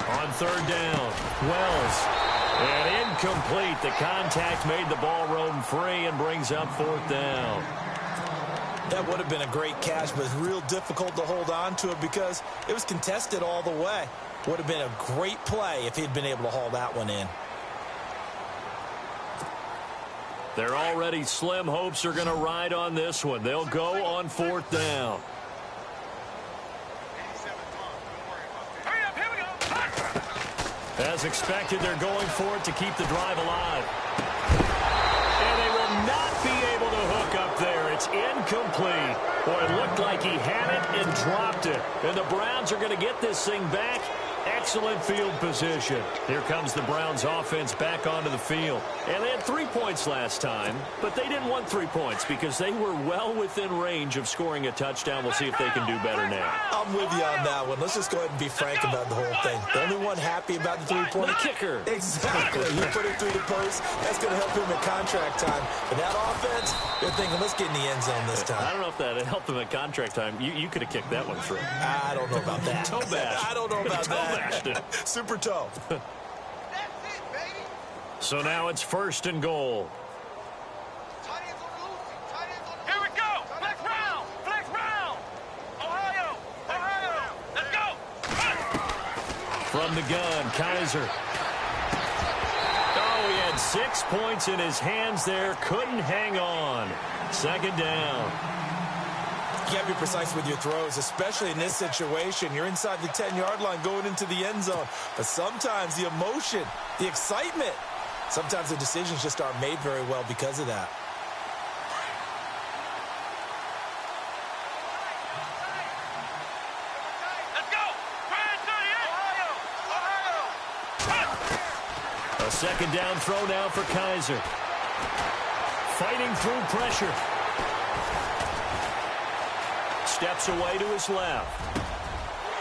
On 3rd down, Wells. And incomplete. The contact made the ball roam free and brings up 4th down. That would have been a great catch, but it's real difficult to hold on to it because it was contested all the way. Would have been a great play if he'd been able to haul that one in. Their already slim hopes are going to ride on this one. They'll go on 4th down. As expected, they're going for it to keep the drive alive. And they will not be able to hook up there. It's incomplete. Boy, it looked like he had it and dropped it. And the Browns are going to get this thing back. Excellent field position. Here comes the Browns offense back onto the field. And they had 3 points last time, but they didn't want 3 points because they were well within range of scoring a touchdown. We'll see if they can do better now. I'm with you on that one. Let's just go ahead and be frank about the whole thing. The only one happy about the 3-point kicker. Exactly. He put it through the post. That's going to help him at contract time. But that offense, they're thinking, let's get in the end zone this time. I don't know if that helped him at contract time. You could have kicked that one through. I don't know about that. Toe bash. I don't know about that. Super toe. That's it, baby. So now it's 1st and goal. Here we go. Flex round. Ohio. Let's go. From the gun, Kaiser. Oh, he had 6 points in his hands there. Couldn't hang on. 2nd down. You can't be precise with your throws, especially in this situation. You're inside the 10-yard line going into the end zone. But sometimes the emotion, the excitement, sometimes the decisions just aren't made very well because of that. Let's go. A 2nd down throw now for Kaiser. Fighting through pressure. steps away to his left.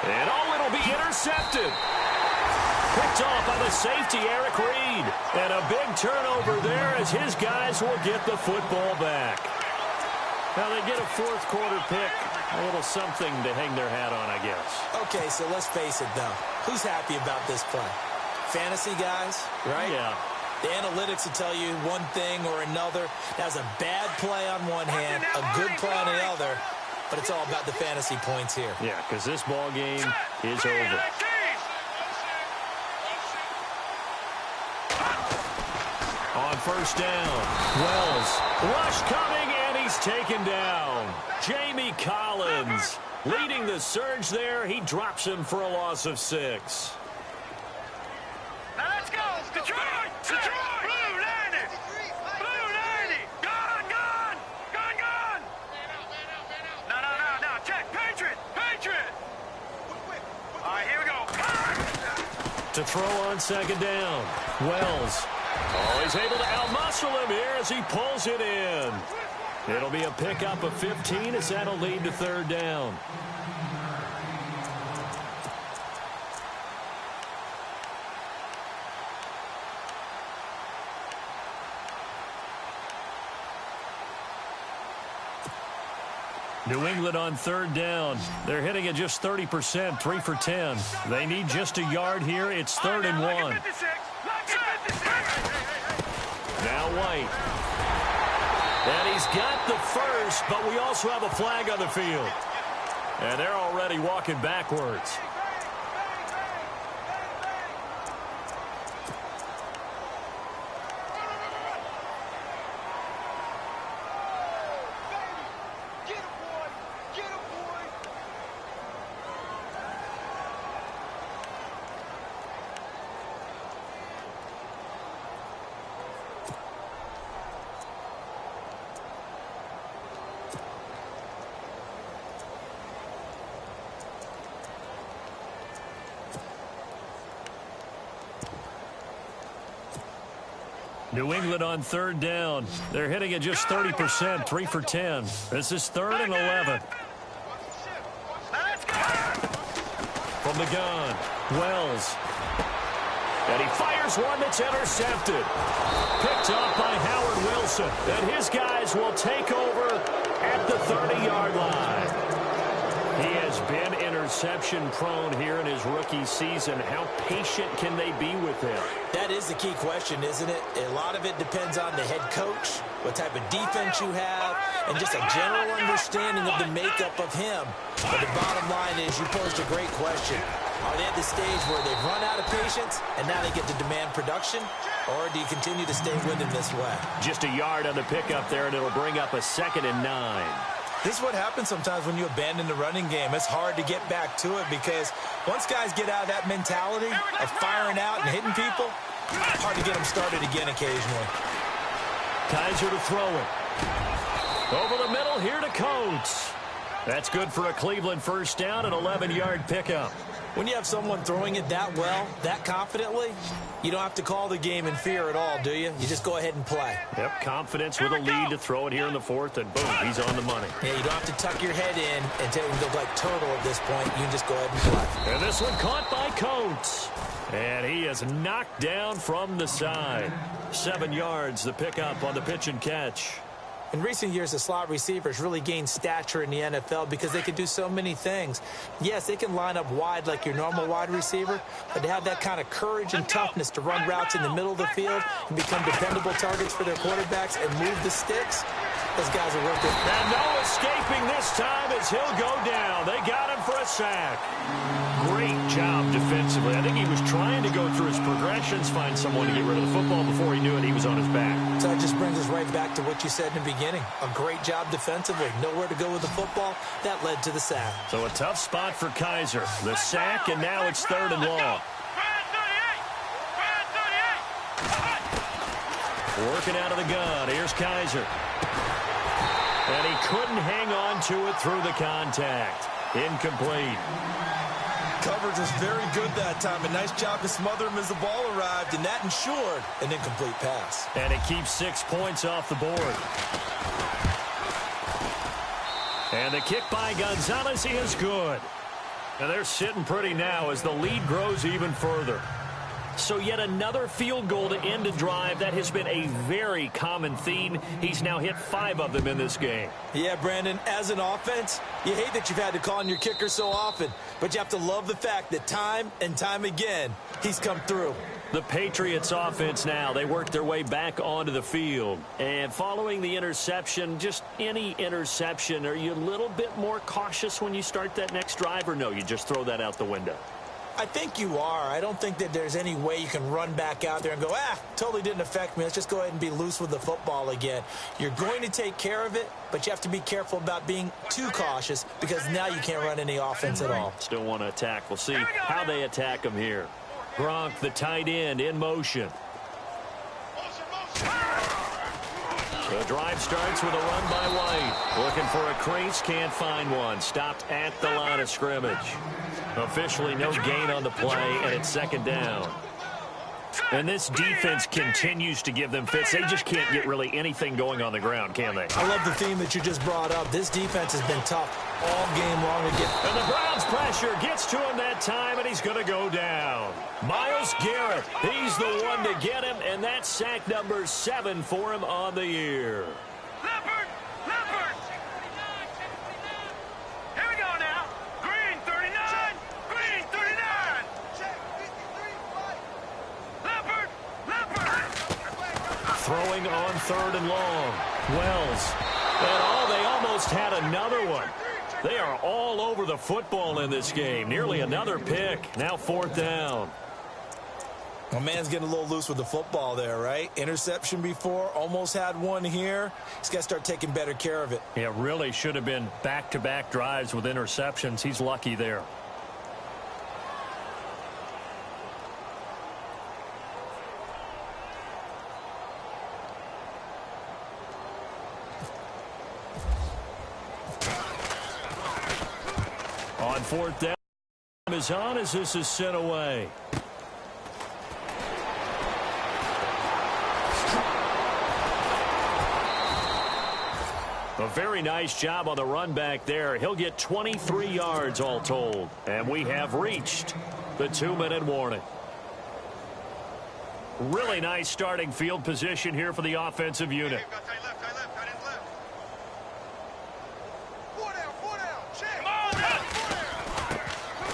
And it'll be intercepted. Picked off by the safety, Eric Reed. And a big turnover there as his guys will get the football back. Now they get a fourth quarter pick. A little something to hang their hat on, I guess. Okay, so let's face it, though. Who's happy about this play? Fantasy guys, right? Yeah. The analytics will tell you one thing or another. That was a bad play on one hand, a good play on the other, but it's all about the fantasy points here. Yeah, because this ball game is over. On first down, Wells, rush coming, and he's taken down. Jamie Collins leading the surge there. He drops him for a loss of 6. Now let's go. Detroit. Detroit. Blue 90. Blue 90. Gone. Gone. Gone. Gone. No. Check. Patriot. Patriot. All right, here we go. To throw on second down, Wells. Oh, he's able to outmuscle him here as he pulls it in. It'll be a pickup of 15 as that'll lead to third down. New England on third down. They're hitting at just 30%, 3 for 10. They need just a yard here. It's 3rd and 1. Now White. And he's got the first, but we also have a flag on the field. And they're already walking backwards. New England on third down. They're hitting at just 30%, 3 for 10. This is 3rd and 11. From the gun, Wells. And he fires one that's intercepted. Picked off by Howard Wilson. And his guys will take over at the 30-yard line. He has been interception-prone here in his rookie season. How patient can they be with him? That is the key question, isn't it? A lot of it depends on the head coach, what type of defense you have, and just a general understanding of the makeup of him. But the bottom line is you posed a great question. Are they at the stage where they've run out of patience and now they get to demand production? Or do you continue to stay with him this way? Just a yard on the pickup there, and it'll bring up a 2nd and 9. This is what happens sometimes when you abandon the running game. It's hard to get back to it because once guys get out of that mentality of firing out and hitting people, it's hard to get them started again occasionally. Kaiser to throw it. Over the middle here to Coates. That's good for a Cleveland first down, an 11-yard pickup. When you have someone throwing it that well, that confidently, you don't have to call the game in fear at all, do you? You just go ahead and play. Yep, confidence with a lead to throw it here in the 4th, and boom, he's on the money. Yeah, you don't have to tuck your head in and tell him to look like turtle at this point. You can just go ahead and play. And this one caught by Coates. And he is knocked down from the side. 7 yards, the pickup on the pitch and catch. In recent years, the slot receivers really gained stature in the NFL because they can do so many things. Yes, they can line up wide like your normal wide receiver, but to have that kind of courage and toughness to run routes in the middle of the field and become dependable targets for their quarterbacks and move the sticks, those guys are worth it. And no escaping this time as he'll go down. They got him for a sack. Great job defensively. I think he was trying to go through his progressions, find someone to get rid of the football. Before he knew it, he was on his back. So that just brings us right back to what you said in the beginning. A great job defensively. Nowhere to go with the football. That led to the sack. So a tough spot for Kaiser. The sack, and now it's 3rd and long. Working out of the gun. Here's Kaiser. And he couldn't hang on to it through the contact. Incomplete. Coverage was very good that time. A nice job to smother him as the ball arrived, and that ensured an incomplete pass. And it keeps 6 points off the board. And the kick by Gonzalez is good. And they're sitting pretty now as the lead grows even further. So yet another field goal to end a drive. That has been a very common theme. He's now hit 5 of them in this game. Yeah, Brandon, as an offense, you hate that you've had to call on your kicker so often, but you have to love the fact that time and time again, he's come through. The Patriots offense now, they work their way back onto the field. And following the interception, just any interception, are you a little bit more cautious when you start that next drive, or no, you just throw that out the window? I think you are. I don't think that there's any way you can run back out there and go, totally didn't affect me. Let's just go ahead and be loose with the football again. You're going to take care of it, but you have to be careful about being too cautious because now you can't run any offense at all. Still want to attack. We'll see how they attack him here. Gronk, the tight end, in motion. The drive starts with a run by White. Looking for a crease, can't find one. Stopped at the line of scrimmage. Officially no gain on the play, and it's second down. And this defense continues to give them fits. They just can't get really anything going on the ground, can they? I love the theme that you just brought up. This defense has been tough all game long to get. And the Browns pressure gets to him that time, and he's going to go down. Myles Garrett, he's the one to get him, and that's sack number 7 for him on the year. Leopard! Leopard! Here we go now. Green 39. Green 39. Leopard! Leopard! Throwing on 3rd and long. Wells. And they almost had another one. They are all over the football in this game. Nearly another pick. Now 4th down. My man's getting a little loose with the football there, right? Interception before, almost had one here. He's got to start taking better care of it. Yeah, really should have been back-to-back drives with interceptions. He's lucky there. On 4th down, is on as this is sent away. A very nice job on the run back there. He'll get 23 yards all told. And we have reached the 2-minute warning. Really nice starting field position here for the offensive unit.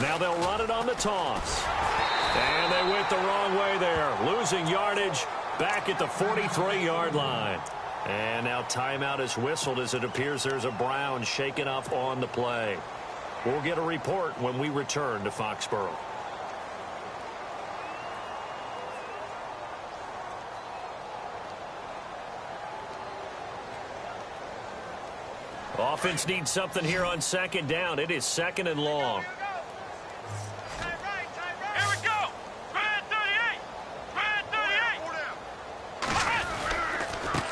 Now they'll run it on the toss. And they went the wrong way there. Losing yardage back at the 43-yard line. And now timeout is whistled as it appears there's a Brown shaken up on the play. We'll get a report when we return to Foxborough. Offense needs something here on 2nd down. It is 2nd and long.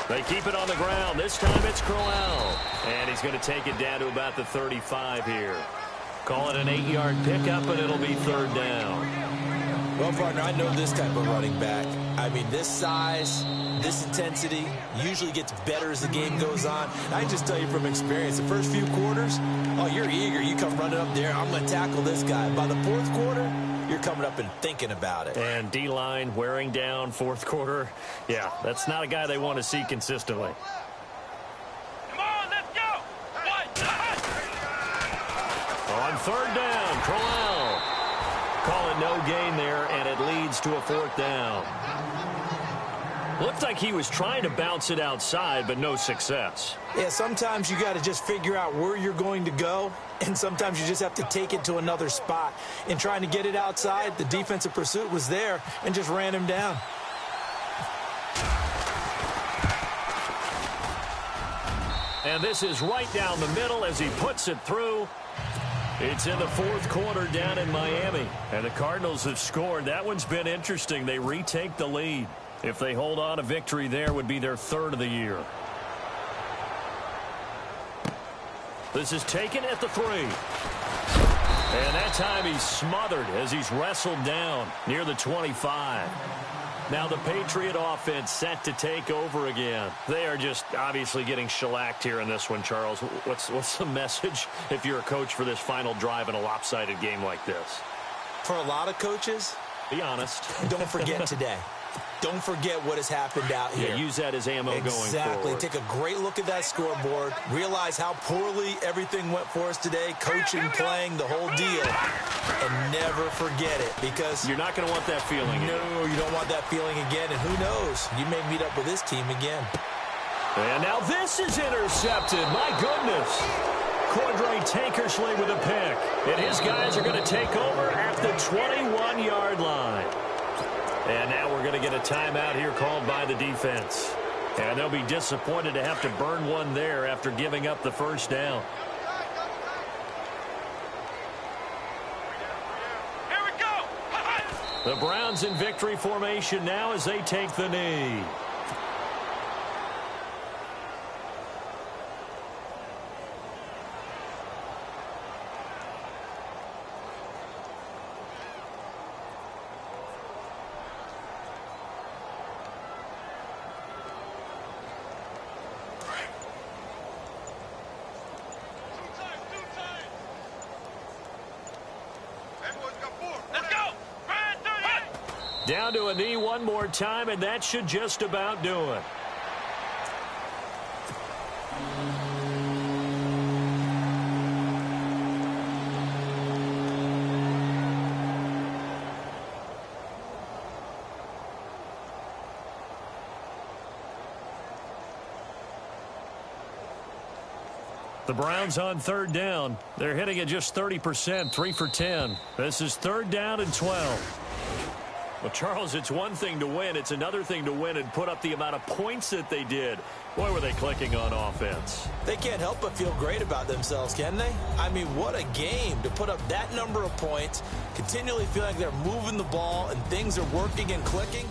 They keep it on the ground. This time it's Crowell. And he's going to take it down to about the 35 here. Call it an 8-yard pickup, and it'll be 3rd down. Well, partner, I know this type of running back. I mean, this size, this intensity usually gets better as the game goes on. I can just tell you from experience, the first few quarters, you're eager. You come running up there, I'm going to tackle this guy. By the 4th quarter, you're coming up and thinking about it. And D-line wearing down 4th quarter. Yeah, that's not a guy they want to see consistently. Come on, let's go. On 3rd down, Crowell. Call it no gain there, and it leads to a 4th down. Looked like he was trying to bounce it outside, but no success. Yeah, sometimes you got to just figure out where you're going to go, and sometimes you just have to take it to another spot. In trying to get it outside, the defensive pursuit was there and just ran him down. And this is right down the middle as he puts it through. It's in the 4th quarter down in Miami. And the Cardinals have scored. That one's been interesting. They retake the lead. If they hold on, a victory there would be their 3rd of the year. This is taken at the 3. And that time he's smothered as he's wrestled down near the 25. Now the Patriot offense set to take over again. They are just obviously getting shellacked here in this one, Charles. What's the message if you're a coach for this final drive in a lopsided game like this? For a lot of coaches, be honest. Don't forget today. Don't forget what has happened out here. Yeah, use that as ammo going forward. Exactly. Take a great look at that scoreboard. Realize how poorly everything went for us today. Coaching, playing, the whole deal. And never forget it, because you're not going to want that feeling again. No, you don't want that feeling again. And who knows? You may meet up with this team again. And now this is intercepted. My goodness. Cordray Tankersley with a pick. And his guys are going to take over at the 21-yard line. And now we're going to get a timeout here called by the defense. And they'll be disappointed to have to burn one there after giving up the first down. Here we go. The Browns in victory formation now as they take the knee. Down to a knee one more time, and that should just about do it. The Browns on third down. They're hitting at just 30%, 3 for 10. This is third down and 12. Well, Charles, it's one thing to win. It's another thing to win and put up the amount of points that they did. Boy, were they clicking on offense. They can't help but feel great about themselves, can they? I mean, what a game to put up that number of points, continually feel like they're moving the ball and things are working and clicking.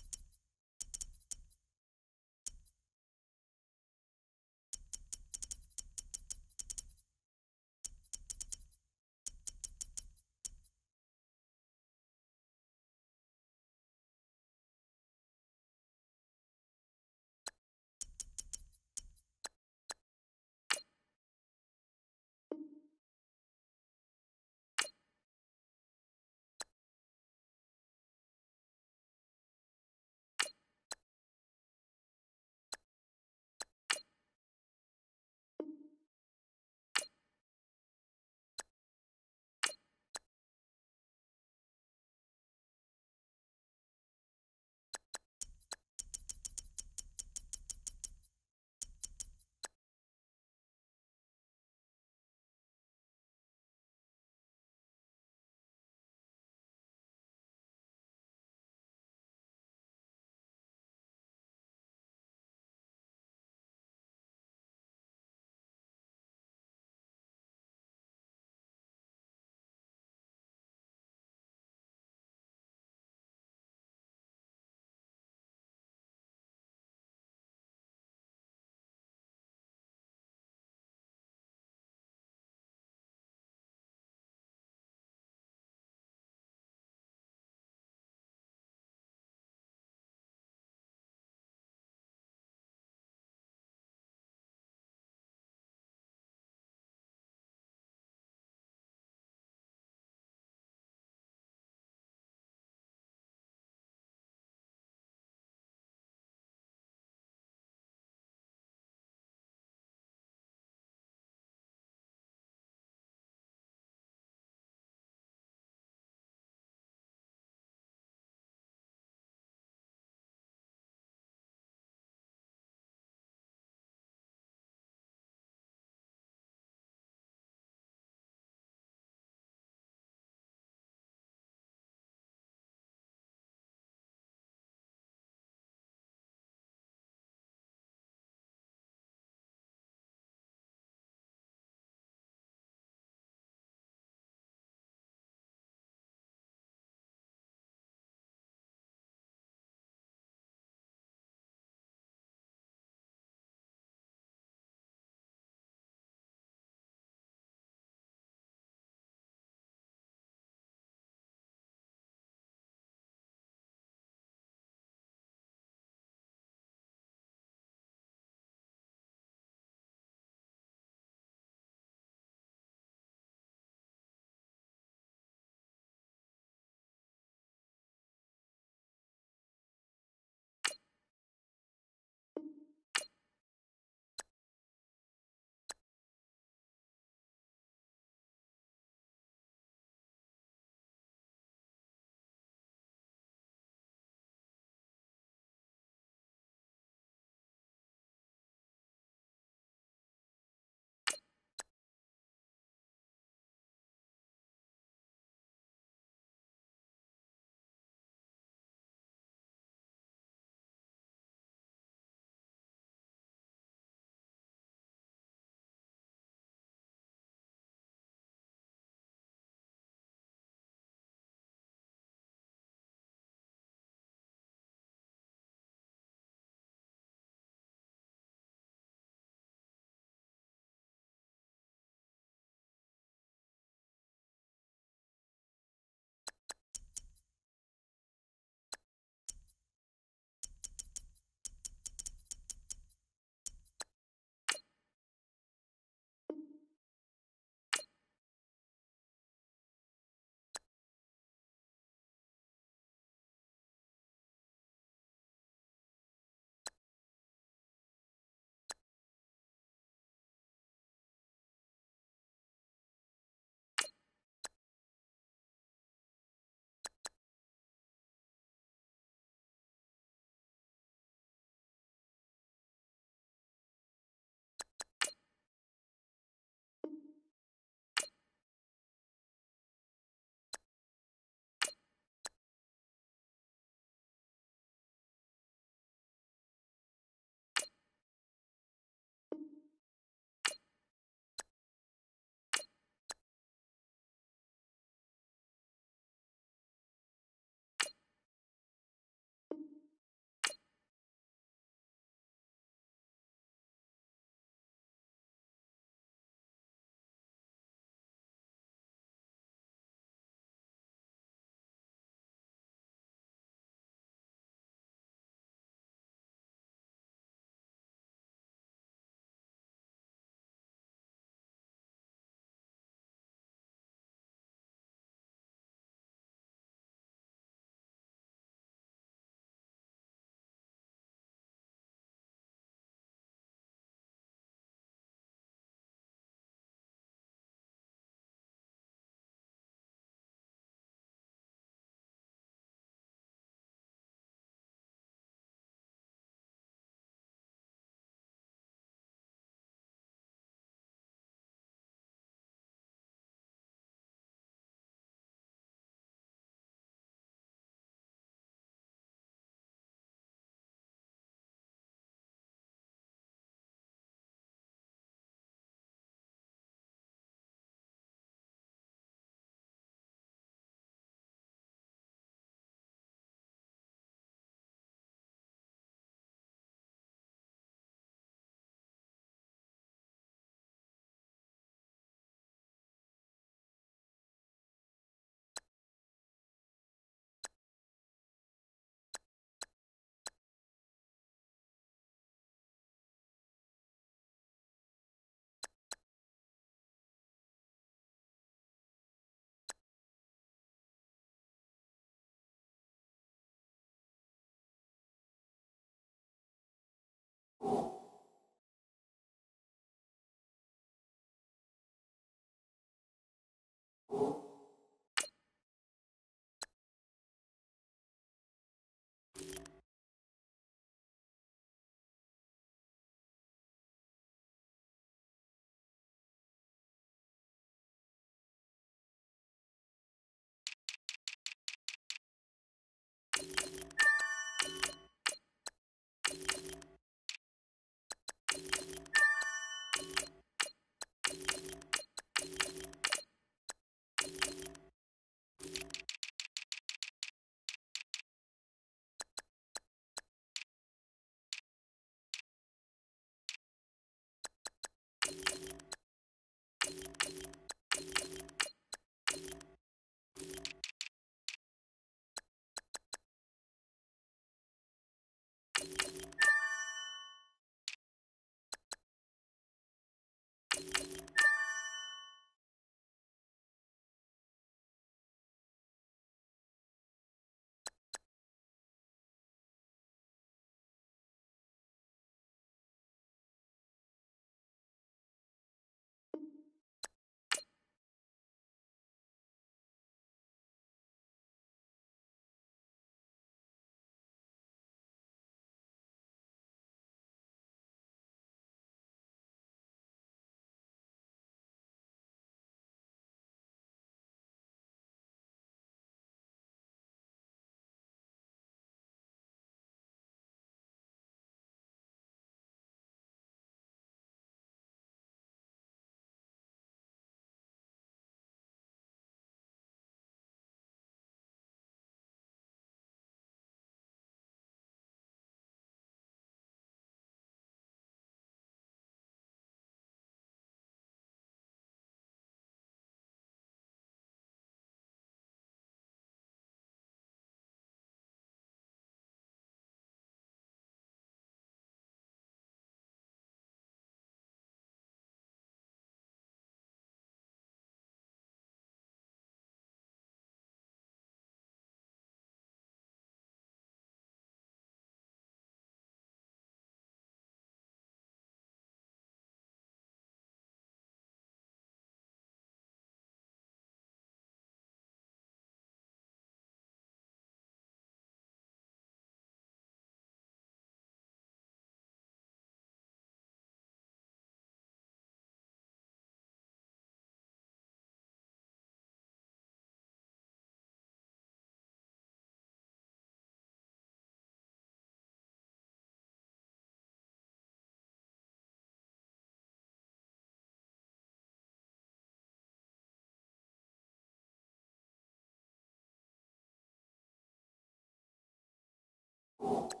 go.